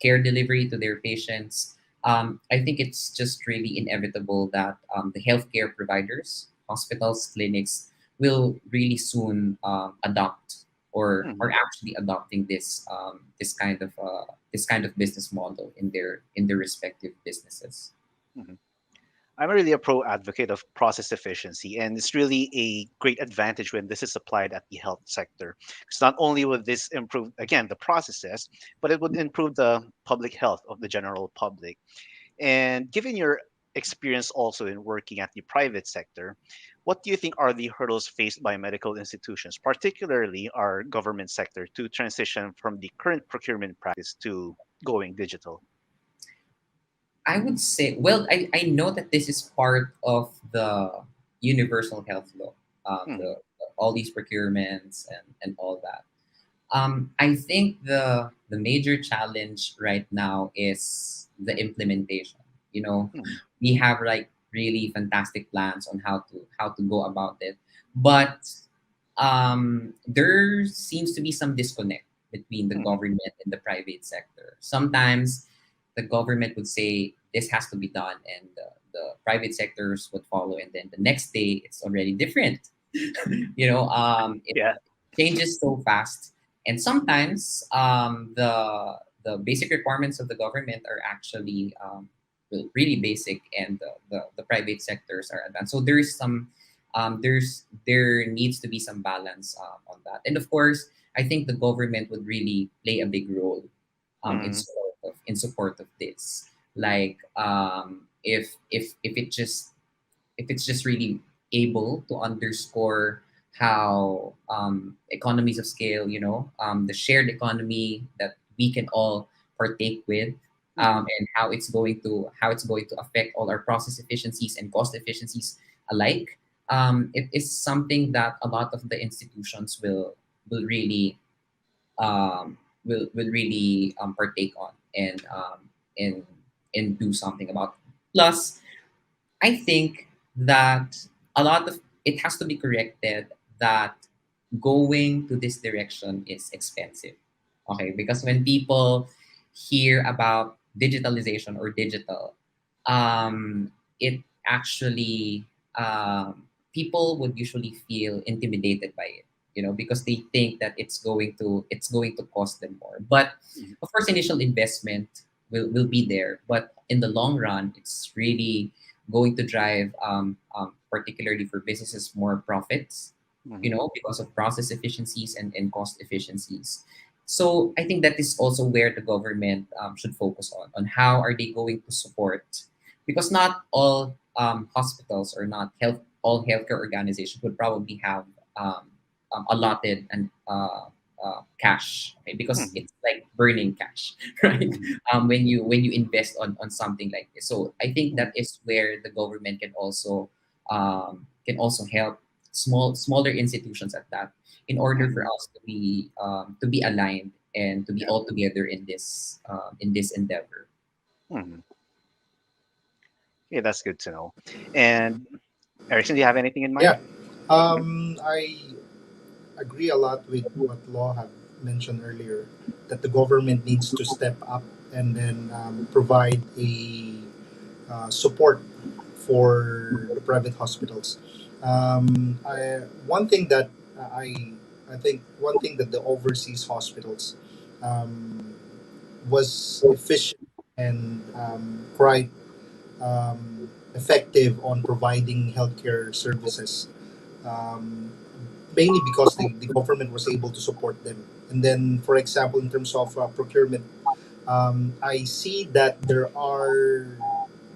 care delivery to their patients. I think it's just really inevitable that the healthcare providers, hospitals, clinics will really soon adopt or Hmm. are actually adopting this kind of business model in their respective businesses. Hmm. I'm really a pro advocate of process efficiency, and it's really a great advantage when this is applied at the health sector. Because not only would this improve, again, the processes, but it would improve the public health of the general public. And given your experience also in working at the private sector, what do you think are the hurdles faced by medical institutions, particularly our government sector, to transition from the current procurement practice to going digital? I would say, well, I know that this is part of the universal health law, Hmm. all these procurements and all that. I think the major challenge right now is the implementation. You know, Hmm. we have like really fantastic plans on how to go about it, but there seems to be some disconnect between the Hmm. government and the private sector. Sometimes the government would say this has to be done, and the private sectors would follow, and then the next day it's already different. It Yeah. changes so fast, and sometimes the basic requirements of the government are actually really basic, and the private sectors are advanced. So there needs to be some balance on that, and of course, I think the government would really play a big role Mm, in support of this. Like if it's just really able to underscore how economies of scale, the shared economy that we can all partake with, mhm, and how it's going to affect all our process efficiencies and cost efficiencies alike. It is something that a lot of the institutions will really will really partake on, and and do something about. Plus, I think that a lot of it has to be corrected that going to this direction is expensive. Okay, because when people hear about digitalization or digital, it actually people would usually feel intimidated by it, because they think that it's going to cost them more. But mhm, of course, initial investment will be there, but in the long run, it's really going to drive, particularly for businesses, more profits, mhm. because of process efficiencies and cost efficiencies. So I think that is also where the government should focus on how are they going to support, because not all hospitals or not all healthcare organizations would probably have allotted and cash, okay? Because Mhm, it's like burning cash, right? mhm, When you invest on something like this. So I think mhm. that is where the government can also help smaller institutions at that, in order for Mhm. us to be aligned and to be Yeah. all together in this endeavor. Mhm. Yeah, that's good to know. And Erickson, do you have anything in mind? Yeah. Mhm. I agree a lot with what Law had mentioned earlier, that the government needs to step up and then provide a support for the private hospitals. One thing that I think one thing that the overseas hospitals um, was efficient and quite effective on providing healthcare services, um, mainly because the government was able to support them. And then, for example, in terms of procurement, I see that there are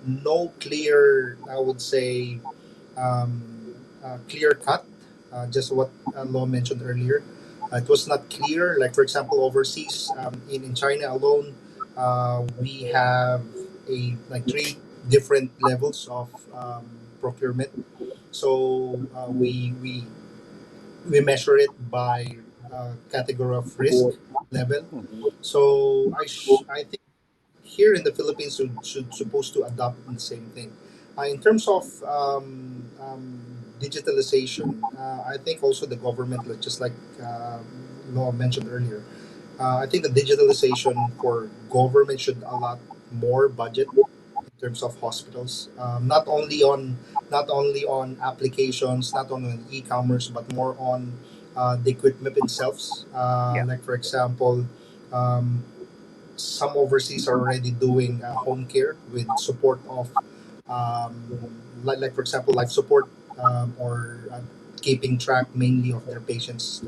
no clear, I would say, clear cut. Just what Law mentioned earlier. It was not clear. Like for example, overseas, in China alone, we have a like three different levels of procurement. So we measure it by category of risk level. Mhm. So I think here in the Philippines should supposed to adopt the same thing. In terms of digitalization, I think also the government, just like Law mentioned earlier, I think the digitalization for government should allot more budget in terms of hospitals, not only on applications, not only on e-commerce, but more on the equipment itself. Yeah. Like for example, um, some overseas are already doing home care with support of like for example life support, or keeping track mainly of their patients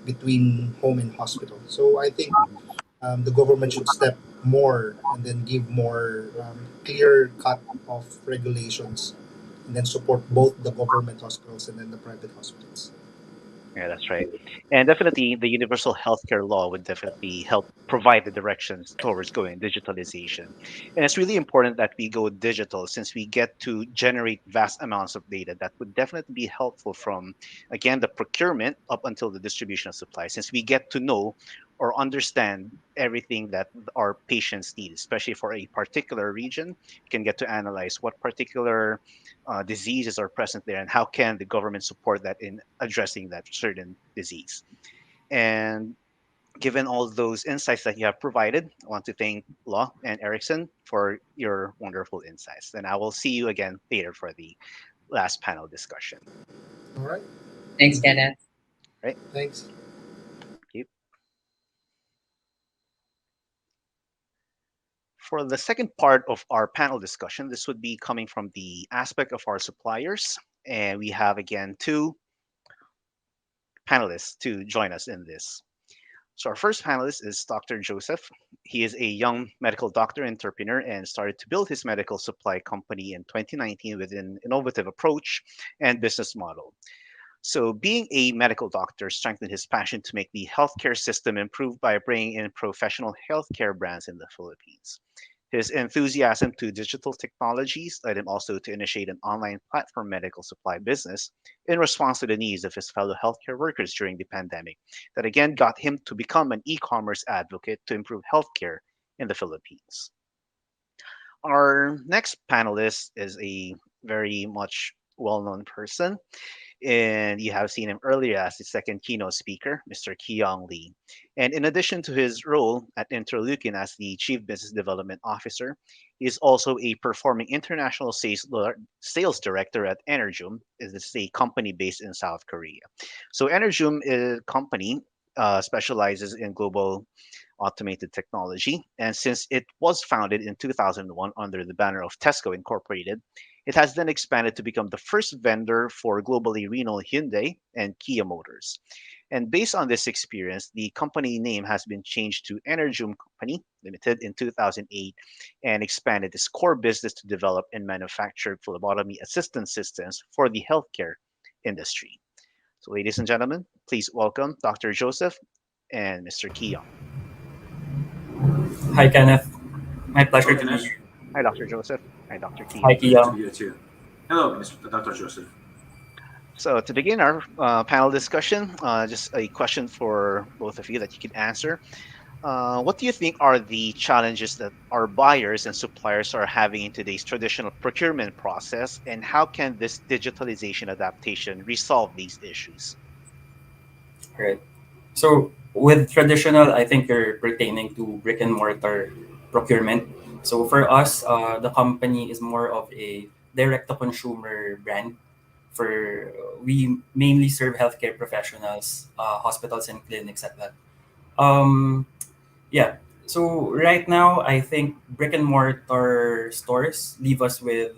between home and hospital. So I think Mhm. the government should step more and then give more clear cut of regulations and then support both the government hospitals and then the private hospitals. Yeah, that's right. And definitely the universal healthcare law would definitely help provide the directions towards going digitalization. And it's really important that we go digital since we get to generate vast amounts of data that would definitely be helpful from, again, the procurement up until the distribution of supply, since we get to know or understand everything that our patients need, especially for a particular region. We can get to analyze what particular diseases are present there and how can the government support that in addressing that certain disease. And Given all those insights that you have provided, I want to thank Law and Erickson for your wonderful insights. And I will see you again later for the last panel discussion. All right. Thanks, Kenneth. Right? Thanks. Okay. For the second part of our panel discussion, this would be coming from the aspect of our suppliers. And we have again two panelists to join us in this. So our first panelist is Dr. Joseph. He is a young medical doctor entrepreneur and started to build his medical supply company in 2019 with an innovative approach and business model. So, being a medical doctor strengthened his passion to make the healthcare system improve by bringing in professional healthcare brands in the Philippines. His enthusiasm to digital technologies led him also to initiate an online platform medical supply business in response to the needs of his fellow healthcare workers during the pandemic, that again got him to become an e commerce advocate to improve healthcare in the Philippines. Our next panelist is a very much well known person, and you have seen him earlier as the second keynote speaker, Mr. Keong Lee. And in addition to his role at InterLeukin as the Chief Business Development Officer, he is also a performing international sales director at Energum. This is a company based in South Korea. So Energum is a company specializes in global automated technology. And since it was founded in 2001 under the banner of Tesco Incorporated, it has then expanded to become the first vendor for globally renowned Hyundai and Kia Motors. And based on this experience, the company name has been changed to Energium Company Limited in 2008 and expanded its core business to develop and manufacture phlebotomy assistance systems for the healthcare industry. So, ladies and gentlemen, please welcome Dr. Joseph and Mr. Keong. Hi, Kenneth. My pleasure Hello, to be Ganesh. here. Hi, Dr. Joseph. Hi, Dr. Hi, Keong. Pleasure to Kiyo. be here too. Hello, Mr. Dr. Joseph. So, to begin our panel discussion, just a question for both of you that you could answer. What do you think are the challenges that our buyers and suppliers are having in today's traditional procurement process, and how can this digitalization adaptation resolve these issues? Right. So, with traditional, I think you're pertaining to brick and mortar procurement. So, for us, the company is more of a direct to consumer brand. For we mainly serve healthcare professionals, hospitals and clinics at that. Um, Yeah. So right now, I think brick and mortar stores leave us with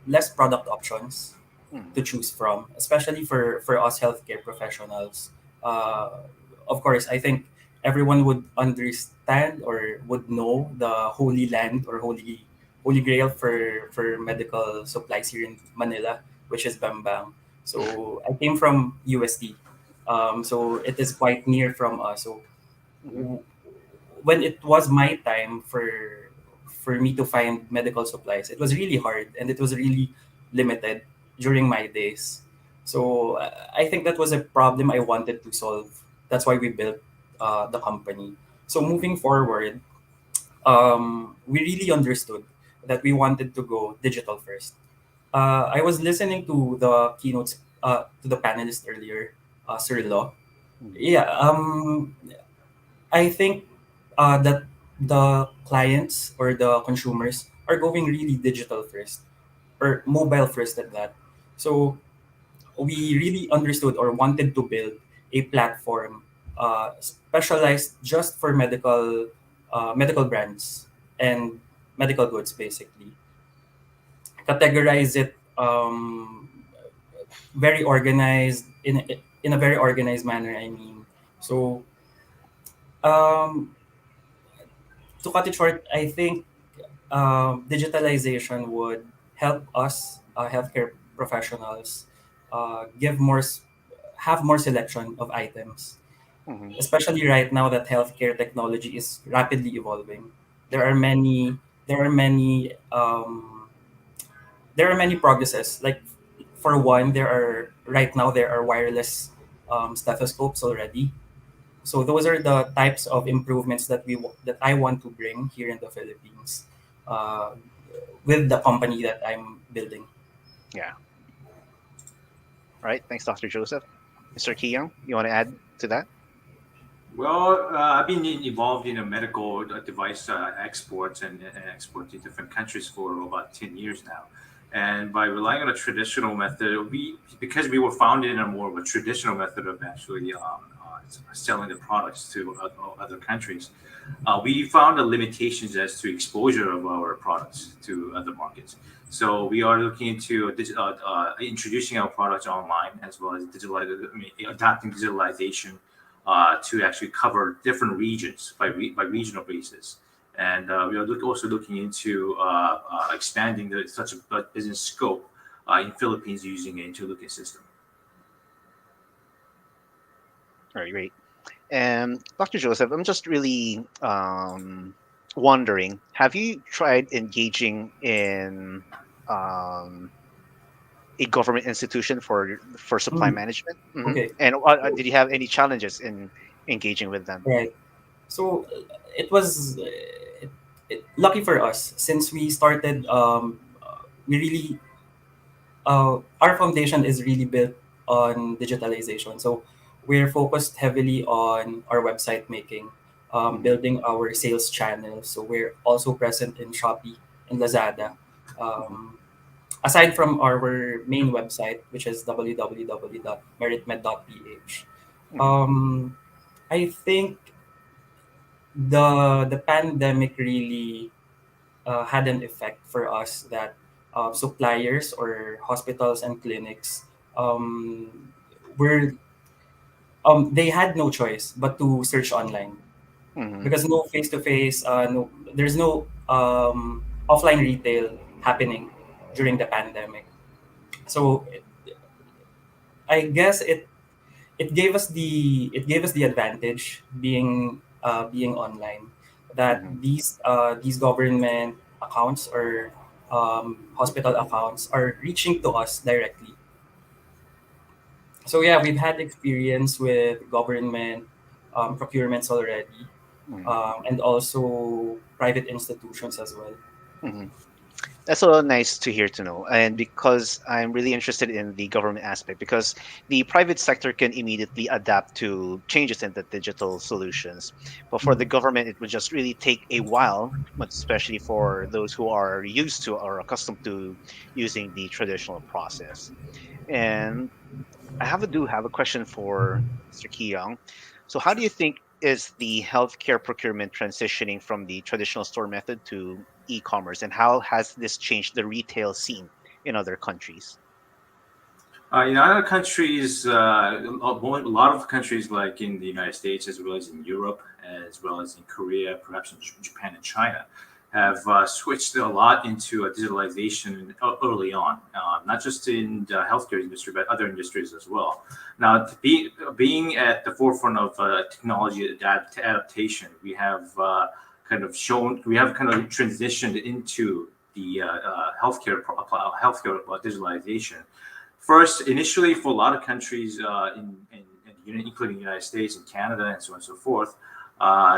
less product options Hmm. to choose from, especially for us healthcare professionals. Uh, of course, I think everyone would understand or would know the holy land or holy grail for medical supplies here in Manila, which is Bambang. So I came from UST, so it is quite near from us. So Hmm. when it was my time for me to find medical supplies, it was really hard and it was really limited during my days. So I think that was a problem I wanted to solve. That's why we built the company. So Hmm. moving forward, we really understood that we wanted to go digital first. I was listening to the keynotes to the panelists earlier, Sir Law. Hmm. Yeah, I think that the clients or the consumers are going really digital first or mobile first at that. So we really understood or wanted to build a platform specialized just for medical brands and medical goods, basically. Categorize it very organized in a very organized manner. I mean, so um, to cut it short, I think digitalization would help us healthcare professionals give have more selection of items, Hmm. especially right now that healthcare technology is rapidly evolving. There Yeah. are many there are many there are many progresses. Like for one, there are wireless stethoscopes already. So those are the types of improvements that I want to bring here in the Philippines uh, with the company that I'm building. Yeah. All right. Thanks, Dr. Joseph. Mr. Keong, you want to add to that? Well, I've been involved in a medical device exports and export to different countries for about 10 years now. And by relying on a traditional method, because we were founded in a more of a traditional method of actually selling the products to other countries, we found the limitations as to exposure of our products to other markets. So we are looking into introducing our products online as well as adapting digitalization to actually cover different regions by regional basis. And we are also looking into expanding such a business scope in Philippines using an InterLeukin system. All right, great. And Dr. Joseph, I'm just really wondering, have you tried engaging in um, a government institution for supply Mm, management? okay. And did you have any challenges in engaging with them? Right. So it was lucky for us since we started. We really our foundation is really built on digitalization. So we're focused heavily on our website making, Mhm, building our sales channels. So we're also present in Shopee and Lazada. mhm, Um, Aside from our main website, which is www.meritmed.ph, mhm, um, I think the pandemic really had an effect for us that suppliers or hospitals and clinics were they had no choice but to search online mhm, because no face to face no there's no offline retail happening during the pandemic. So I guess it gave us the advantage being online that mhm, these government accounts or hospital accounts are reaching to us directly. So yeah, we've had experience with government procurements already, mhm, and also private institutions as well. mhm. That's so nice to hear to know. And because I'm really interested in the government aspect, because the private sector can immediately adapt to changes in the digital solutions. But for the Mm. government, it would just really take a while, but especially for those who are used to or accustomed to using the traditional process. And do have a question for Mr. Keyong. So, how do you think is the healthcare procurement transitioning from the traditional store method to e-commerce, and how has this changed the retail scene in other countries? In other countries, a lot of countries like in the United States, as well as in Europe, as well as in Korea, perhaps in Japan and China, have switched a lot into digitalization early on, not just in the healthcare industry, but other industries as well. Now, being at the forefront of technology adaptation, we have kind of transitioned into the healthcare digitalization. First, initially, for a lot of countries, including the United States and Canada and so on and so forth,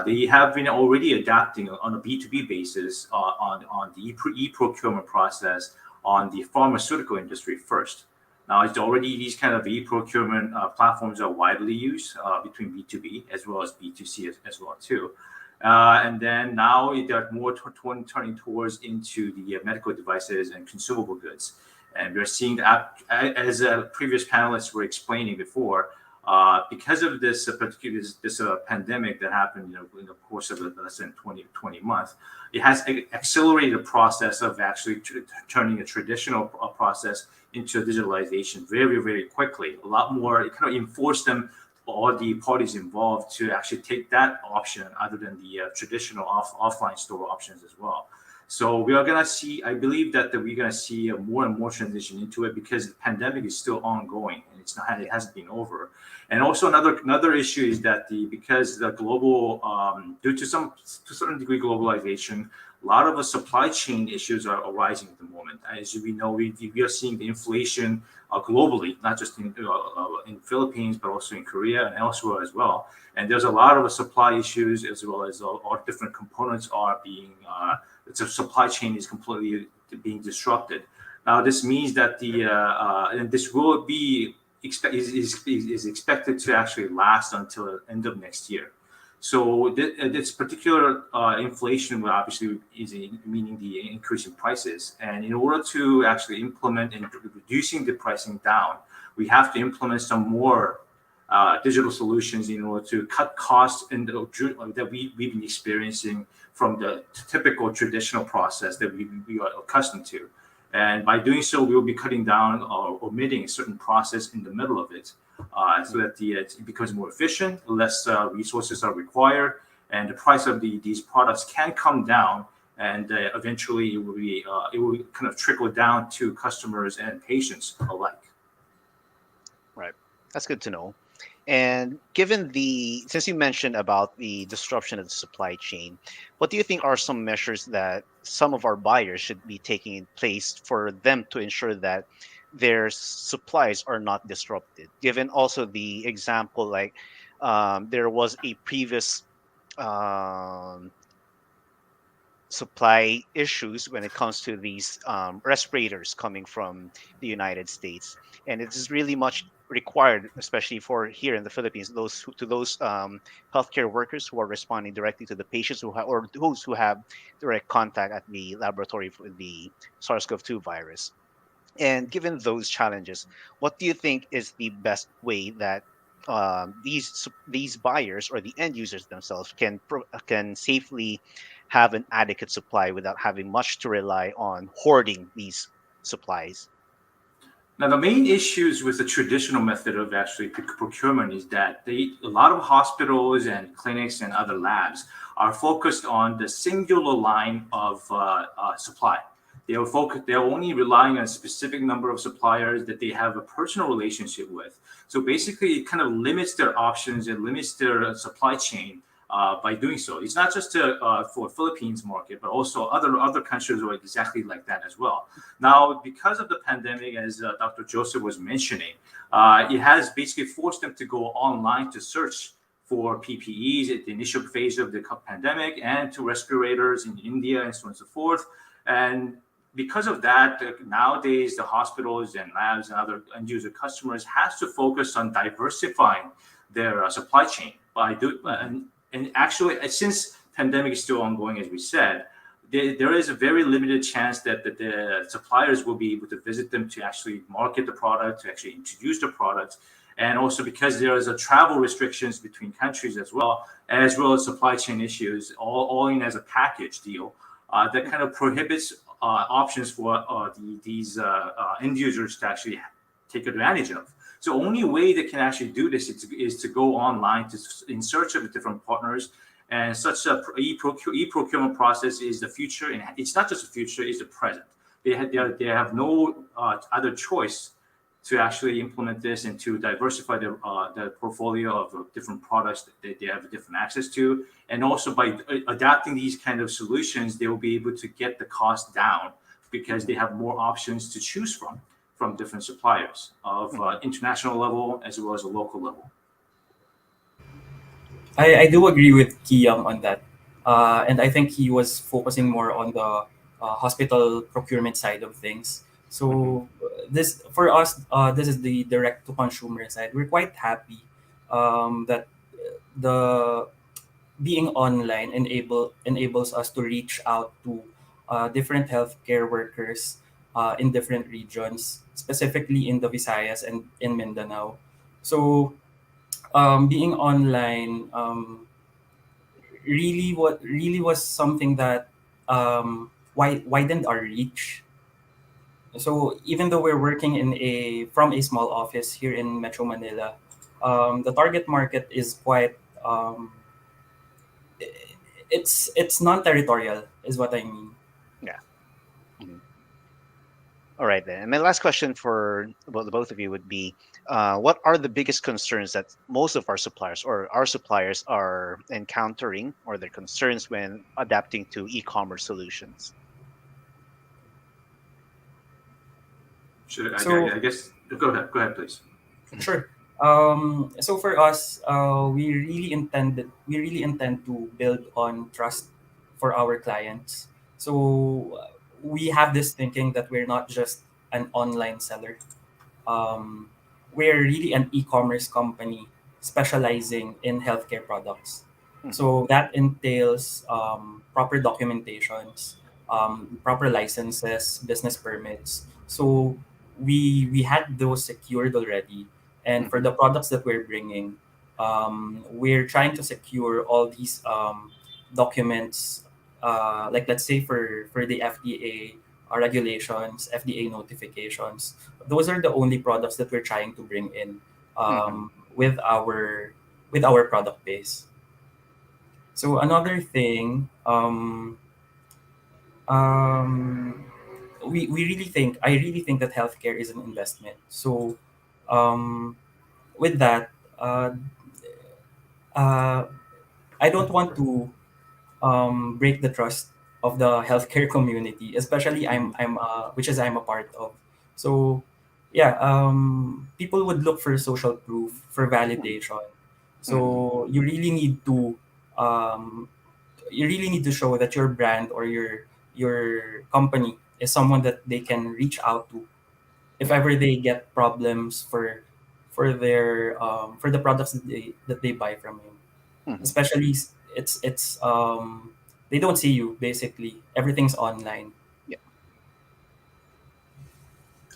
they have been already adapting on a B2B basis on the e-procurement process on the pharmaceutical industry first. Now, it's already these kind of e-procurement platforms are widely used between B2B as well as B2C as well too. And then now they're more turning towards into the medical devices and consumable goods. And we're seeing that, as previous panelists were explaining before, because of this particular this pandemic that happened, in the course of less than 20 months, it has accelerated the process of actually turning a traditional process into digitalization very, very quickly. A lot more. It kind of enforced them, all the parties involved, to actually take that option other than the traditional offline store options as well. So we are gonna see. I believe that we're gonna see a more and more transition into it because the pandemic is still ongoing and it's not. It hasn't been over. And also another issue is that because the global due to certain degree globalization, a lot of the supply chain issues are arising at the moment. As we know, we are seeing the inflation globally, not just in Philippines, but also in Korea and elsewhere as well. And there's a lot of supply issues as well as all different components are being. The supply chain is completely being disrupted. Now, this means that and this will be is expected to actually last until the end of next year. So this particular inflation will obviously is meaning the increase in prices. And in order to actually implement and reducing the pricing down, we have to implement some more digital solutions in order to cut costs that we've been experiencing from the typical traditional process that we are accustomed to. And by doing so, we will be cutting down or omitting a certain process in the middle of it, so that it becomes more efficient, less resources are required, and the price of these products can come down. And eventually, it will kind of trickle down to customers and patients alike. Right. That's good to know. And given since you mentioned about the disruption of the supply chain, what do you think are some measures that some of our buyers should be taking in place for them to ensure that their supplies are not disrupted? Given also the example, like there was a previous um, supply issues when it comes to these respirators coming from the United States, and it is really much required, especially for here in the Philippines, those healthcare workers who are responding directly to the patients or those who have direct contact at the laboratory for the SARS-CoV-2 virus. And given those challenges, what do you think is the best way that these buyers or the end users themselves can safely have an adequate supply without having much to rely on hoarding these supplies? Now, the main issues with the traditional method of actually procurement is that a lot of hospitals and clinics and other labs are focused on the singular line of supply. They're only relying on a specific number of suppliers that they have a personal relationship with. So basically, it kind of limits their options. It limits their supply chain by doing so. It's not just for Philippines market, but also other countries are exactly like that as well. Now, because of the pandemic, as Dr. Joseph was mentioning, it has basically forced them to go online to search for PPEs at the initial phase of the pandemic and to respirators in India and so on and so forth. And because of that, nowadays the hospitals and labs and other end user customers has to focus on diversifying their supply chain and actually, since pandemic is still ongoing, as we said, there is a very limited chance that the suppliers will be able to visit them to actually market the product, to actually introduce the product. And also because there is a travel restrictions between countries as well as supply chain issues, all in as a package deal, that kind of prohibits options for these end users to actually take advantage of. So only way they can actually do this is to go online in search of different partners. And such a e-procurement process is the future, and it's not just the future; it's the present. They have no other choice to actually implement this and to diversify their portfolio of different products that they have different access to. And also by adapting these kind of solutions, they will be able to get the cost down because they have more options to choose from different suppliers of international level as well as a local level. I do agree with Kiyam on that. And I think he was focusing more on the hospital procurement side of things. Hmm. So this for us, this is the direct to consumer side. We're quite happy that the being online enables us to reach out to different healthcare workers in different regions, specifically in the Visayas and in Mindanao. So being online really was something that widened our reach. So even though we're working in a from a small office here in Metro Manila, the target market is quite it's non-territorial is what I mean. Yeah. Mhm. All right then. And my last question for the both of you would be, what are the biggest concerns that most of our suppliers or our suppliers are encountering, or their concerns when adapting to e-commerce solutions? Should So I guess go ahead, please. Mhm. sure. So for us, we really intend to build on trust for our clients. So we have this thinking that we're not just an online seller. Um, we're really an e-commerce company specializing in healthcare products. Mm-hmm. So that entails proper documentations, proper licenses, business permits. So we had those secured already, and for Mm-hmm. the products that we're bringing, we're trying to secure all these documents. Like let's say for the FDA regulations, FDA notifications. Those are the only products that we're trying to bring in Mm-hmm. with our product base. So another thing, um, we really think I really think that healthcare is an investment. So um, with that, uh, uh, I don't want to break the trust of the healthcare community, especially Mm-hmm. which is I'm a part of. So yeah, people would look for social proof for validation. Mm-hmm. So um, you really need to show that your brand or your company is someone that they can reach out to if Yeah. ever they get problems for the products that they buy from you. Mm-hmm. Especially it's they don't see you basically. Everything's online. Yeah.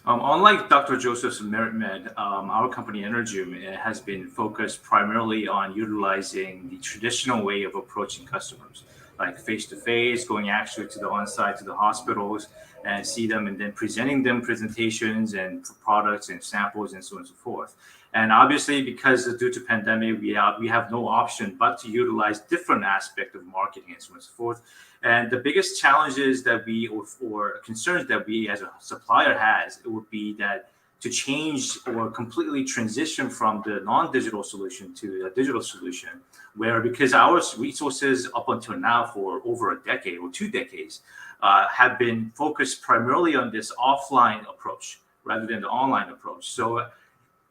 Unlike Dr. Joseph's Merit Med, our company Energium has been focused primarily on utilizing the traditional way of approaching customers, like face to face, going actually to the on-site to the hospitals and see them, and then presenting them presentations and products and samples and so on and so forth. And obviously, because due to pandemic, we have no option but to utilize different aspect of marketing and so on and so forth. And the biggest challenges that we or concerns that we as a supplier has, it would be that to change or completely transition from the non-digital solution to a digital solution, where because our resources up until now for over a decade or 2 decades have been focused primarily on this offline approach rather than the online approach. So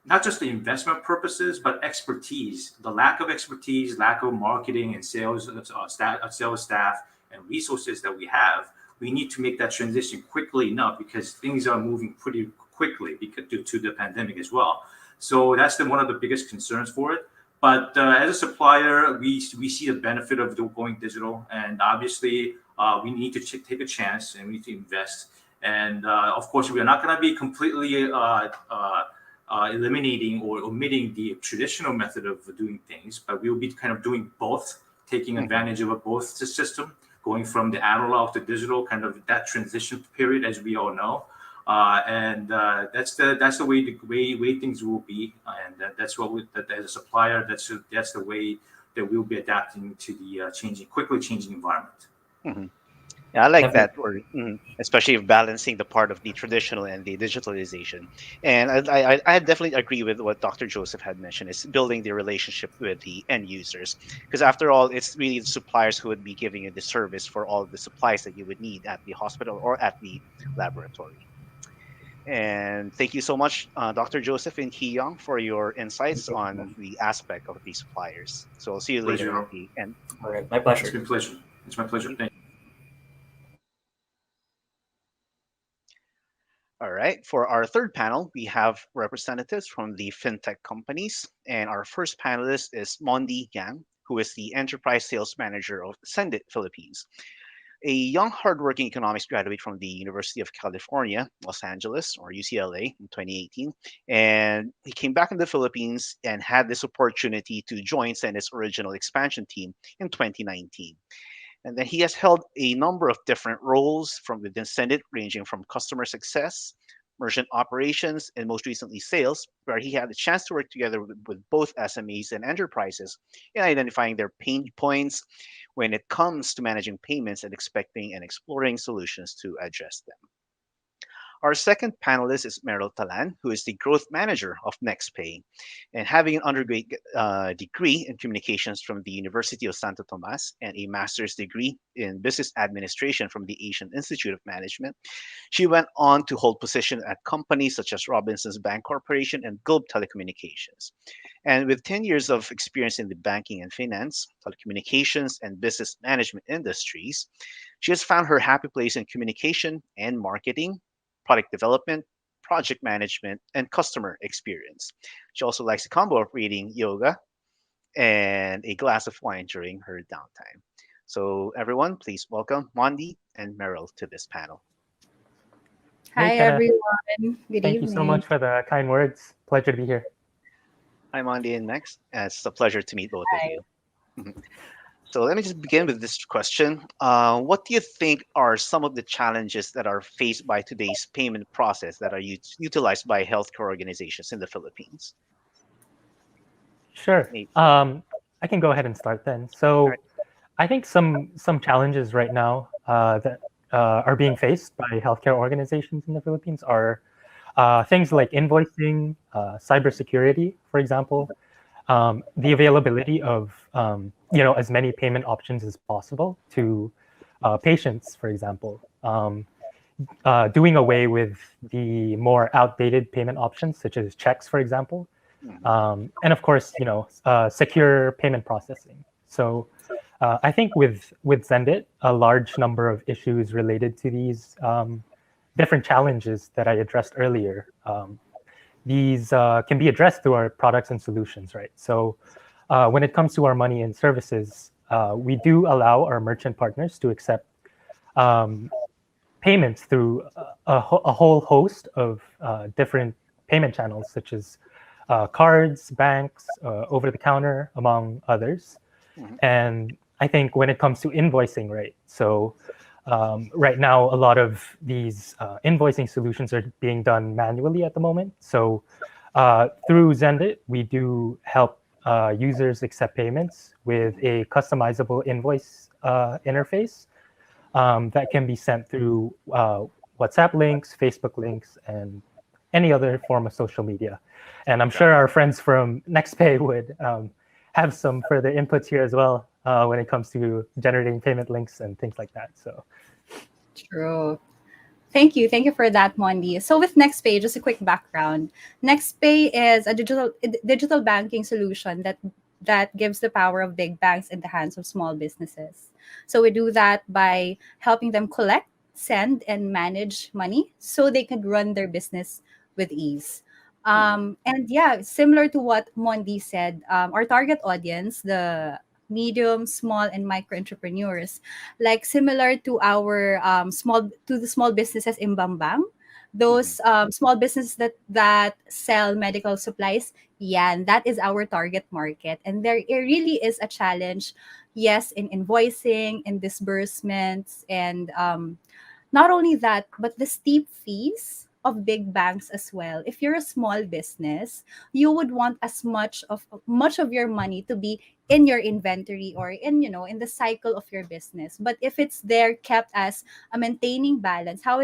not just the investment purposes, but expertise. The lack of expertise, lack of marketing and sales staff, and resources that we have, we need to make that transition quickly enough because things are moving pretty quickly because due to the pandemic as well. So that's one of the biggest concerns for it. But as a supplier, we see the benefit of going digital, and obviously we need to take a chance and we need to invest. And of course, we are not going to be completely eliminating or omitting the traditional method of doing things, but we will be kind of doing both, taking Mm-hmm. advantage of both the system, going from the analog to digital, kind of that transition period, as we all know. And that's the way things will be, and that's what that as a supplier, that's the way that we'll be adapting to the quickly changing environment. Mm-hmm. Yeah, I like that Definitely. word, especially of balancing the part of the traditional and the digitalization. And I definitely agree with what Dr. Joseph had mentioned. Is building the relationship with the end users, because after all, it's really the suppliers who would be giving you the service for all of the supplies that you would need at the hospital or at the laboratory. And thank you so much, Dr. Joseph and Ki Young, for your insights on the aspect of the suppliers. So I'll see you later at Pleasure. the end. All right, my It's pleasure. been a pleasure. It's my pleasure. Thank you. All right. For our third panel, we have representatives from the fintech companies. And our first panelist is Mondi Yang, who is the enterprise sales manager of Sendit Philippines, a young, hardworking economics graduate from the University of California, Los Angeles, or UCLA, in 2018. And he came back in the Philippines and had this opportunity to join Sendit's original expansion team in 2019. And then he has held a number of different roles from within Senate, ranging from customer success, merchant operations, and most recently sales, where he had a chance to work together with both SMEs and enterprises in identifying their pain points when it comes to managing payments and expecting and exploring solutions to address them. Our second panelist is Meryl Talan, who is the growth manager of NextPay. And having an undergraduate degree in communications from the University of Santo Tomas and a master's degree in business administration from the Asian Institute of Management, she went on to hold positions at companies such as Robinsons Bank Corporation and Globe Telecommunications. And with 10 years of experience in the banking and finance, telecommunications, and business management industries, she has found her happy place in communication and marketing, product development, project management, and customer experience. She also likes a combo of reading yoga and a glass of wine during her downtime. So, everyone, please welcome Mondi and Meryl to this panel. Hey, Hi, Kenneth. everyone. Good Thank you so evening. much for the kind words. Pleasure to be here. Hi, Mondi and Max. It's a pleasure to meet both of Hi. you. Mhm. So let me just begin with this question. What do you think are some of the challenges that are faced by today's payment process that are utilized by healthcare organizations in the Philippines? Sure. Maybe. I can go ahead and start then. All So right. I think some challenges right now that are being faced by healthcare organizations in the Philippines are things like invoicing, cybersecurity, for example, the availability of as many payment options as possible to patients, for example. Doing away with the more outdated payment options, such as checks, for example, Mhm. and of course, secure payment processing. So, I think with Zendit, a large number of issues related to these different challenges that I addressed earlier. These can be addressed through our products and solutions, right? So, when it comes to our money and services, we do allow our merchant partners to accept um, payments through a whole host of different payment channels, such as cards, banks, over the counter, among others. Mhm. And I think when it comes to invoicing, right? So right now, a lot of these invoicing solutions are being done manually at the moment. So through Zendit, we do help users accept payments with a customizable invoice interface that can be sent through WhatsApp links, Facebook links, and any other form of social media. And I'm Got sure our friends from NextPay would have some further inputs here as well when it comes to generating payment links and things like that. So, True. Thank you. Thank you for that, Mondi. So with NextPay, just a quick background. NextPay is a digital banking solution that gives the power of big banks in the hands of small businesses. So we do that by helping them collect, send, and manage money so they can run their business with ease. Mhm. And yeah, similar to what Mondi said, our target audience, the medium, small, and micro entrepreneurs, like similar to our the small businesses in Bambang, Mhm. those small businesses that sell medical supplies. Yeah, and that is our target market, and there it really is a challenge. Yes, in invoicing, in disbursements, and not only that, but the steep fees of big banks as well. If you're a small business, you would want as much of your money to be in your inventory or in in the cycle of your business. But if it's there kept as a maintaining balance, how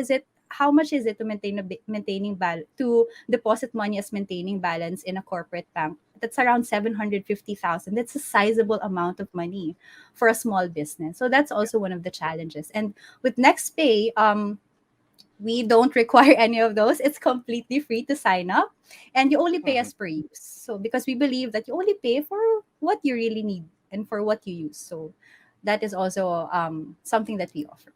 much is it to maintaining balance, to deposit money as maintaining balance in a corporate bank? That's around 750,000. That's a sizable amount of money for a small business. So that's also one of the challenges. And with NextPay, we don't require any of those. It's completely free to sign up, and you only pay Mhm. as per use. So because we believe that you only pay for what you really need and for what you use. So that is also something that we offer.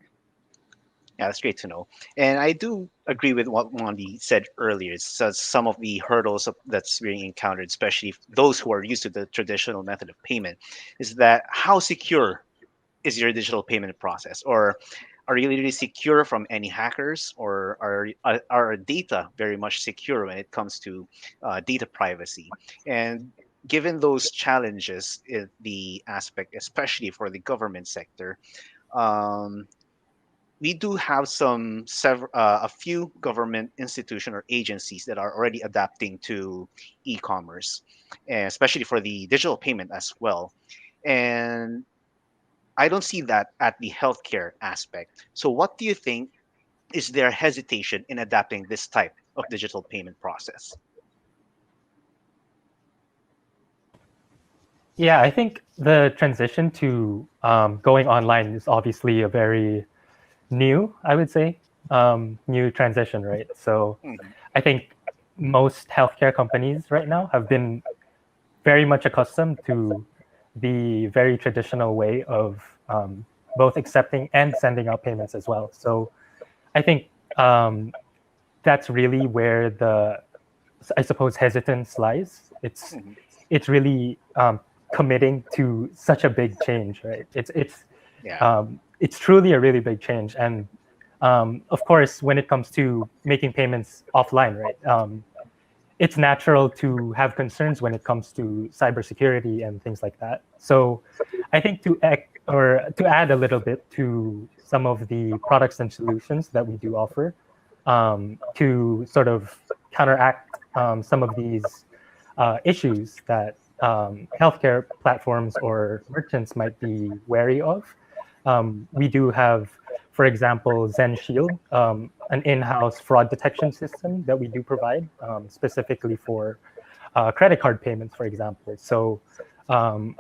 Yeah, that's great to know. And I do agree with what Mondi said earlier. Some of the hurdles that's being encountered, especially those who are used to the traditional method of payment, is that how secure is your digital payment process, or are you really secure from any hackers, or are our data very much secure when it comes to data privacy? And given those challenges, the aspect, especially for the government sector, um, we do have a few government institution or agencies that are already adapting to e-commerce, and especially for the digital payment as well. And I don't see that at the healthcare aspect. So what do you think is their hesitation in adapting this type of digital payment process? yeah, I think the transition to going online is obviously a very new, I would say, new transition, right? So Mhm. I think most healthcare companies right now have been very much accustomed to the very traditional way of both accepting and sending out payments as well. So I think that's really where I suppose, hesitance lies. Mhm. It's really committing to such a big change, right? Yeah. It's truly a really big change, and of course, when it comes to making payments offline, right? It's natural to have concerns when it comes to cybersecurity and things like that. So, I think to add a little bit to some of the products and solutions that we do offer, to sort of counteract some of these issues that healthcare platforms or merchants might be wary of. We do have, for example, Zen Shield, an in-house fraud detection system that we do provide specifically for credit card payments, for example. So um,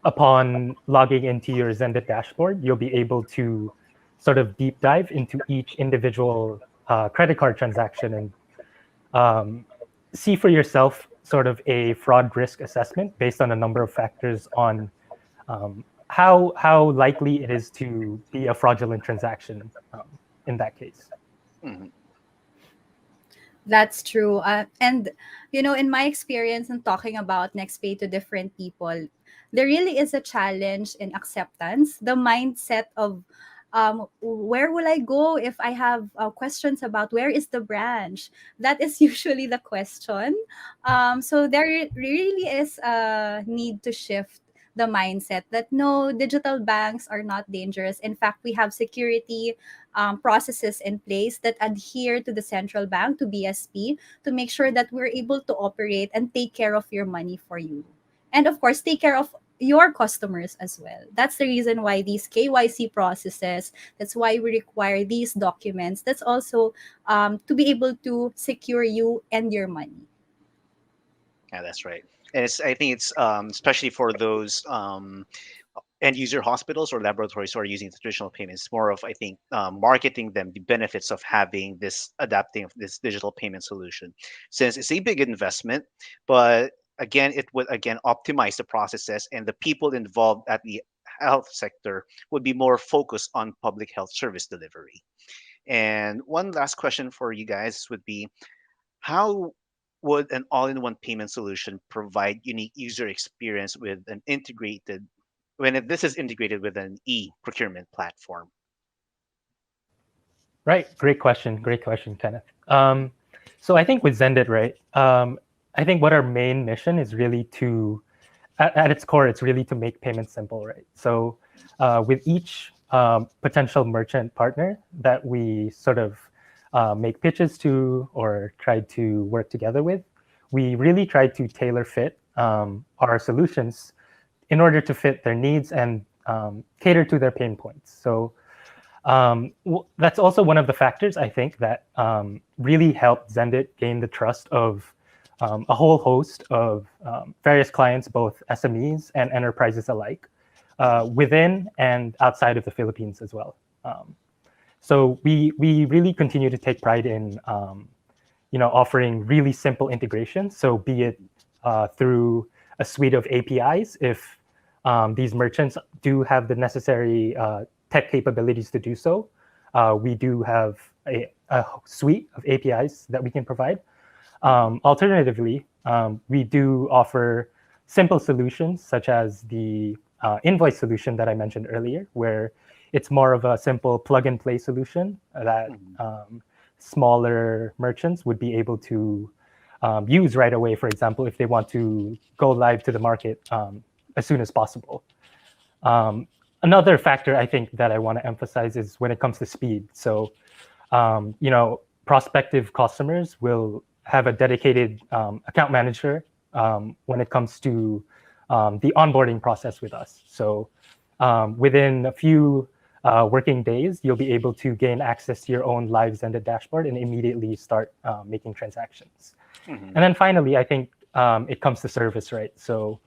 upon logging into your Zenbit dashboard, you'll be able to sort of deep dive into each individual credit card transaction and see for yourself sort of a fraud risk assessment based on a number of factors on how likely it is to be a fraudulent transaction in that case. Mhm. That's true. And, in my experience in talking about NextPay to different people, there really is a challenge in acceptance. The mindset of where will I go if I have questions about where is the branch? That is usually the question. So there really is a need to shift the mindset that no, digital banks are not dangerous. In fact, we have security processes in place that adhere to the central bank, to BSP, to make sure that we're able to operate and take care of your money for you. And of course, take care of your customers as well. That's the reason why these KYC processes, that's why we require these documents. That's also to be able to secure you and your money. Yeah, that's right. And I think it's especially for those end user hospitals or laboratories who are using traditional payments, more of, I think, marketing them the benefits of having this adapting of this digital payment solution, since it's a big investment, but again, it would again optimize the processes, and the people involved at the health sector would be more focused on public health service delivery. And one last question for you guys would be, how would an all-in-one payment solution provide unique user experience with an integrated this is integrated with an e-procurement platform? Right. Great question, Kenneth. So I think with Zendit, right, I think what our main mission is really at its core, it's really to make payments simple, right? So with each potential merchant partner that we sort of make pitches to or try to work together with, we really try to tailor fit our solutions in order to fit their needs and cater to their pain points. So that's also one of the factors I think that really helped Zendit gain the trust of a whole host of various clients, both SMEs and enterprises alike, within and outside of the Philippines as well. So we really continue to take pride in offering really simple integrations. So be it through a suite of APIs, if these merchants do have the necessary tech capabilities to do so, we do have a suite of APIs that we can provide. Alternatively, we do offer simple solutions such as the invoice solution that I mentioned earlier, where it's more of a simple plug and play solution that smaller merchants would be able to use right away, for example, if they want to go live to the market as soon as possible. Another factor I think that I want to emphasize is when it comes to speed. So, prospective customers will have a dedicated account manager when it comes to the onboarding process with us. So within a few working days, you'll be able to gain access to your own live Zendesk dashboard and immediately start making transactions. Mhm. And then finally, I think it comes to service, right? So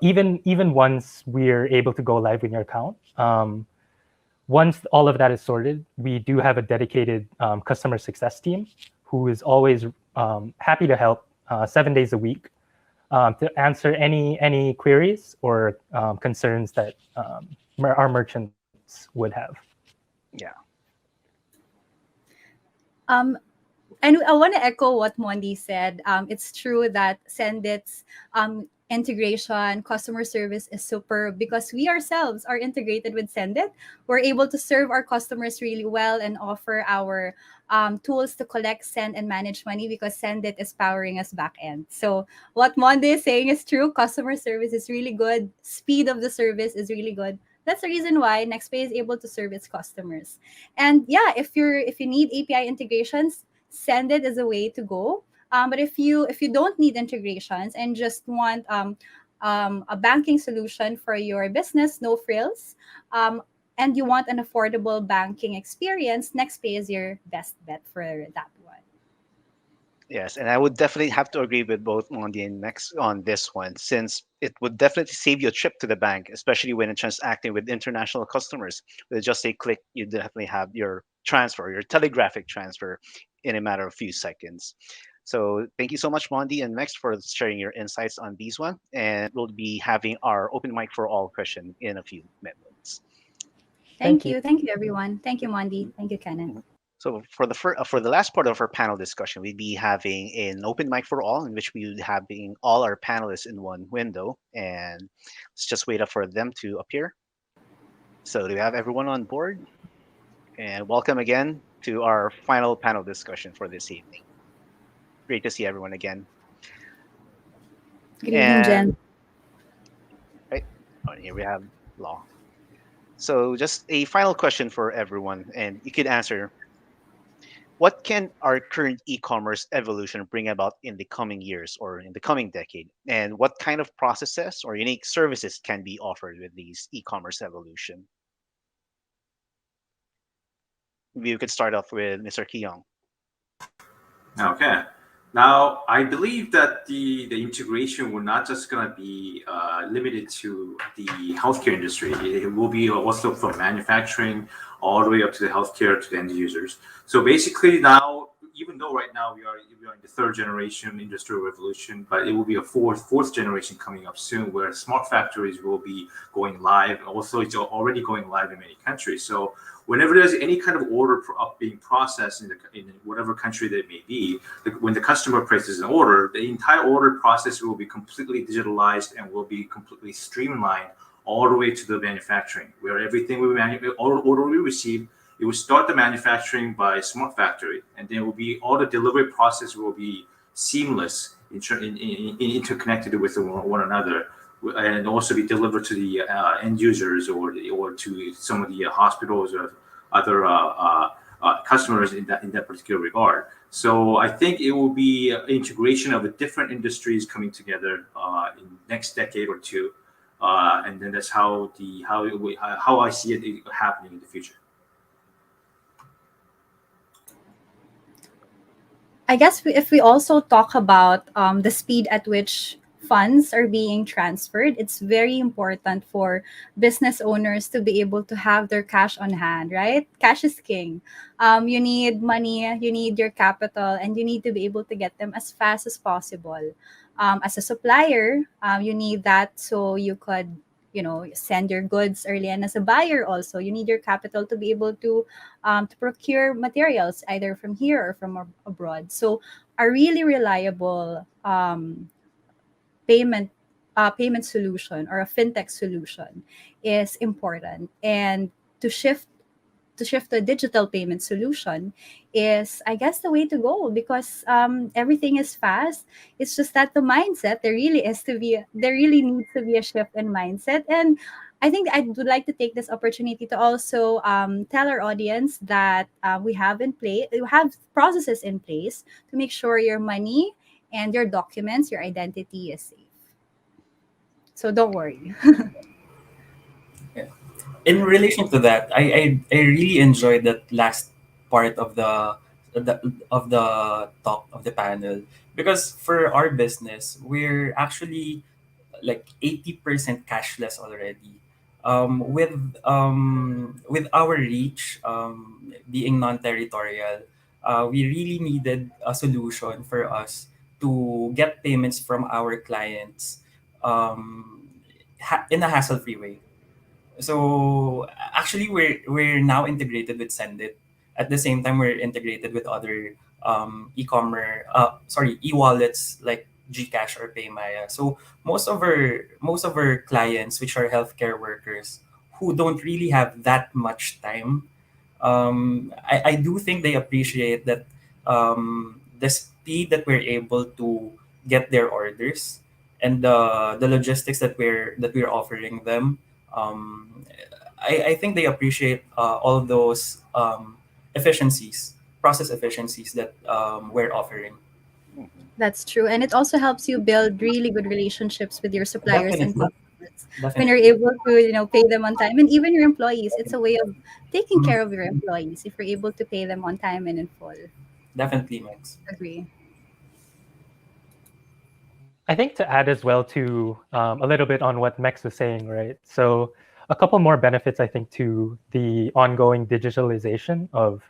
even once we're able to go live with your account, once all of that is sorted, we do have a dedicated customer success team who is always happy to help 7 days a week to answer any queries or concerns that our merchants would have. Yeah. Um, and I want to echo what Mondi said. It's true that Sendit's integration, customer service is superb because we ourselves are integrated with Sendit. We're able to serve our customers really well and offer our tools to collect, send, and manage money because Sendit is powering us back end. So what Monde is saying is true. Customer service is really good. Speed of the service is really good. That's the reason why NextPay is able to serve its customers. And yeah, if you need API integrations, Sendit is a way to go. But if you don't need integrations and just want a banking solution for your business, no frills, and you want an affordable banking experience, NextPay is your best bet for that one. Yes, and I would definitely have to agree with both Mondi and Max on this one, since it would definitely save you a trip to the bank, especially when transacting with international customers. With just a click, you definitely have your transfer, your telegraphic transfer, in a matter of few seconds. So thank you so much, Mondi and Max, for sharing your insights on these one. And we'll be having our open mic for all question in a few minutes. Thank you. Thank you, everyone. Thank you, Mondi. Thank you, Kenneth. So for the last part of our panel discussion, we'd be having an open mic for all, in which we would having all our panelists in one window, and let's just wait up for them to appear. So do we have everyone on board? And welcome again to our final panel discussion for this evening. Great to see everyone again. Good evening, And Jen. right, here we have Law. So just a final question for everyone, and you could answer: what can our current e-commerce evolution bring about in the coming years or in the coming decade? And what kind of processes or unique services can be offered with these e-commerce evolution? Maybe you could start off with Mr. Kiyong. Okay. Now, I believe that the integration will not just going to be limited to the healthcare industry. It will be also from manufacturing all the way up to the healthcare to the end users. So basically now, even though right now we are in the third generation industrial revolution, but it will be a fourth generation coming up soon, where smart factories will be going live. Also, it's already going live in many countries. So whenever there's any kind of order being processed in whatever country that may be, when the customer places an order, the entire order process will be completely digitalized and will be completely streamlined all the way to the manufacturing, where everything all order we receive, it will start the manufacturing by smart factory, and then will be all the delivery process will be seamless, interconnected with one another, and also be delivered to the end users or to some of the hospitals or other customers in that particular regard. So I think it will be integration of the different industries coming together in next decade or two, and then that's how I see it happening in the future. I guess if we also talk about the speed at which funds are being transferred, it's very important for business owners to be able to have their cash on hand, right? Cash is king. You need money, you need your capital, and you need to be able to get them as fast as possible. As a supplier, you need that so you could send your goods early, and as a buyer also you need your capital to be able to procure materials either from here or from abroad. So a really reliable payment payment solution or a fintech solution is important, and to shift to a digital payment solution is, I guess, the way to go because everything is fast. It's just that the mindset there really needs to be a shift in mindset. And I think I would like to take this opportunity to also tell our audience that we have processes in place to make sure your money and your documents, your identity is safe. So don't worry. In relation to that, I really enjoyed that last part of the talk of the panel, because for our business we're actually like 80% cashless already. With our reach being non-territorial, we really needed a solution for us to get payments from our clients in a hassle-free way. So actually, we're now integrated with Sendit. At the same time, we're integrated with other e-wallets like GCash or Paymaya. So most of our clients, which are healthcare workers, who don't really have that much time, I do think they appreciate that the speed that we're able to get their orders and the logistics that we're offering them. Um, I think they appreciate all those efficiencies, process efficiencies that we're offering. Mhm. That's true. And it also helps you build really good relationships with your suppliers and Definitely, customers when you're definitely. able to, pay them on time. And even your employees, it's a way of taking Mhm. care of your employees if you're able to pay them on time and in full. Definitely, Max. Agree. I think to add as well to a little bit on what Mex was saying, right? So a couple more benefits I think to the ongoing digitalization of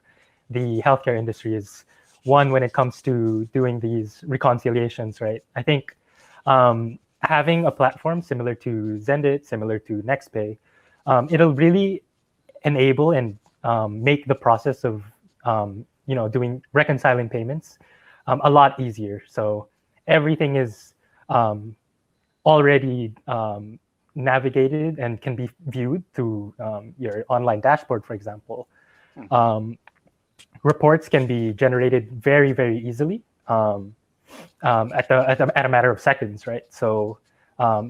the healthcare industry is one when it comes to doing these reconciliations, right? I think having a platform similar to Zendit, similar to NextPay, it'll really enable and make the process of doing reconciling payments a lot easier. So everything is um, already navigated and can be viewed through your online dashboard, for example. Mhm. Um, Reports can be generated very, very easily at a matter of seconds, right? So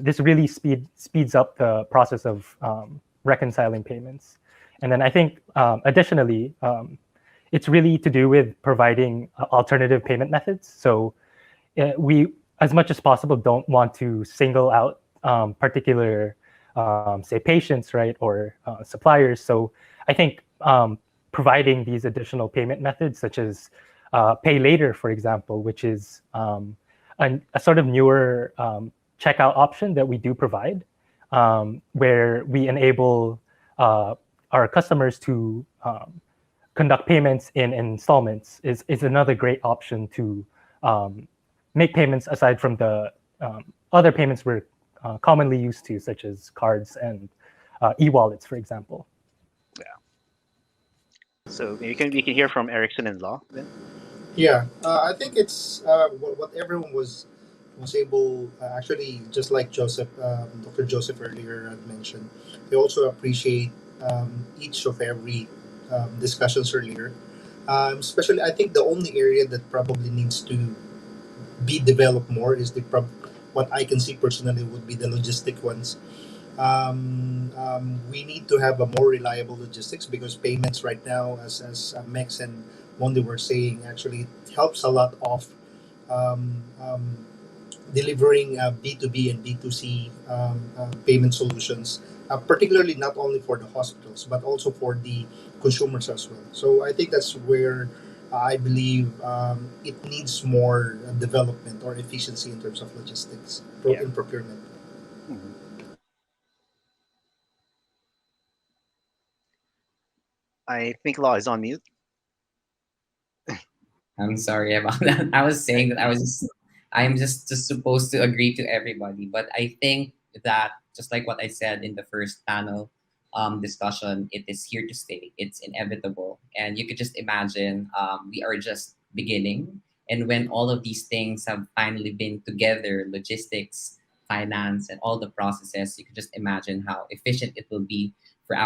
this really speeds up the process of reconciling payments. And then I think additionally, it's really to do with providing alternative payment methods. So we, as much as possible, don't want to single out particular, say, patients, right, or suppliers. So I think providing these additional payment methods, such as pay later, for example, which is a sort of newer checkout option that we do provide, where we enable our customers to conduct payments in installments, is another great option to um, make payments aside from the other payments we're commonly used to, such as cards and e-wallets, for example. Yeah. So maybe we can hear from Erickson and Law then. Yeah, I think it's what everyone was able actually, just like Joseph, Dr. Joseph earlier had mentioned. They also appreciate each of every discussions earlier. Especially, I think the only area that probably needs to be developed more is what I can see personally would be the logistic ones. We need to have a more reliable logistics because payments right now, as Mex and Mondi were saying, actually it helps a lot of um, um, delivering B2B and B2C payment solutions, particularly not only for the hospitals but also for the consumers as well. So I think that's where I believe it needs more development or efficiency in terms of logistics Yeah. in procurement. Mhm. I think Law is on mute. I'm sorry about that. I was saying that I'm just supposed to agree to everybody, but I think that just like what I said in the first panel discussion, it is here to stay. It's inevitable, and you could just imagine we are just beginning. And when all of these things have finally been together, logistics, finance, and all the processes, you could just imagine how efficient it will be for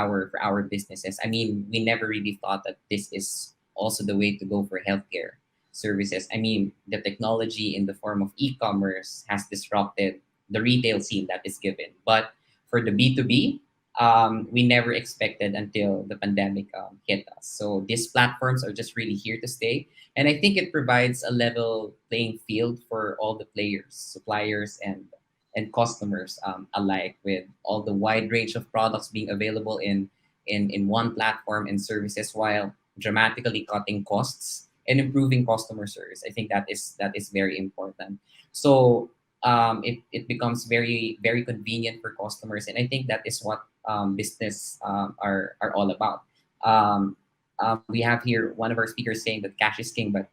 our businesses. I mean, we never really thought that this is also the way to go for healthcare services. I mean, the technology in the form of e-commerce has disrupted the retail scene that is given. But for the B2B, we never expected until the pandemic hit us. So these platforms are just really here to stay. And I think it provides a level playing field for all the players, suppliers, and customers alike, with all the wide range of products being available in one platform and services, while dramatically cutting costs and improving customer service. I think that is very important. So it becomes very very convenient for customers, and I think that is what business are all about. Um, we have here one of our speakers saying that cash is king, but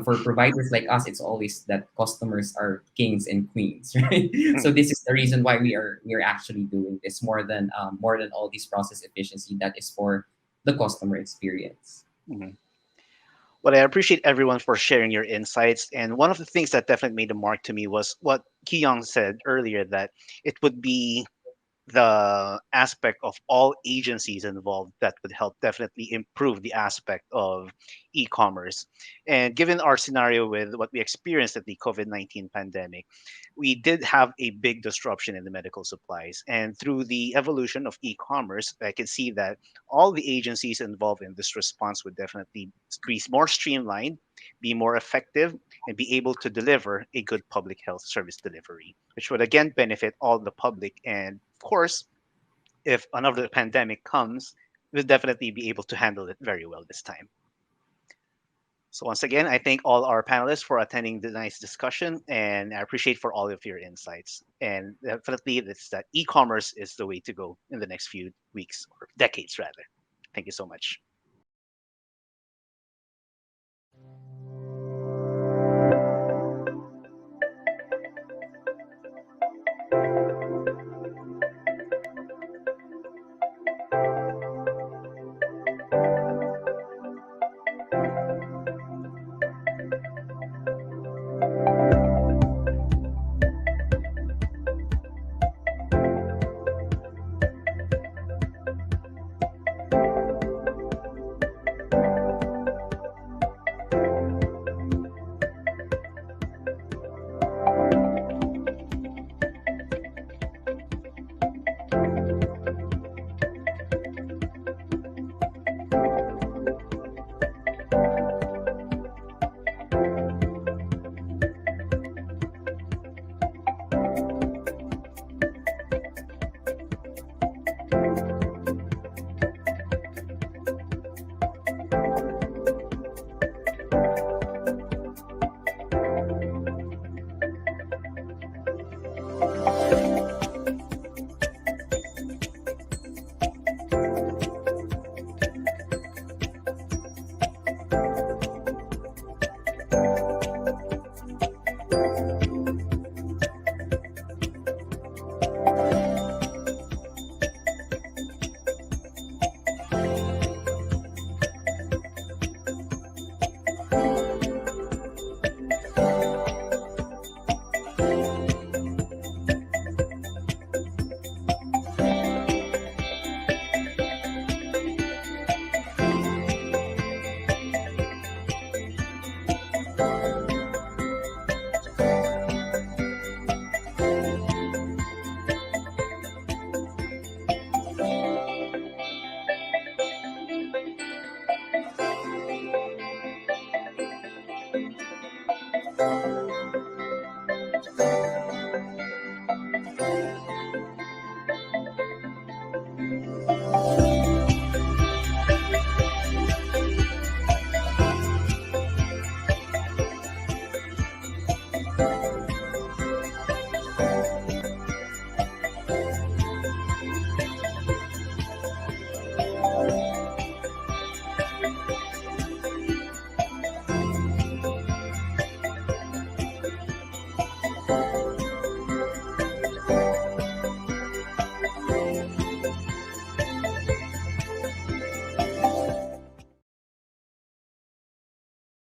for providers like us, it's always that customers are kings and queens, right? So Mhm. this is the reason why we are actually doing this more than all these process efficiency that is for the customer experience. Mhm. Well, I appreciate everyone for sharing your insights. And one of the things that definitely made a mark to me was what Kiyong said earlier, that it would be the aspect of all agencies involved that would help definitely improve the aspect of e-commerce. And given our scenario with what we experienced at the COVID-19 pandemic, we did have a big disruption in the medical supplies. And through the evolution of e-commerce, I can see that all the agencies involved in this response would definitely be more streamlined, be more effective, and be able to deliver a good public health service delivery, which would again benefit all the public. And of course, if another pandemic comes, we'll definitely be able to handle it very well this time. So once again, I thank all our panelists for attending the nice discussion, and I appreciate for all of your insights. And definitely, it's that e-commerce is the way to go in the next few weeks or decades, rather. Thank you so much.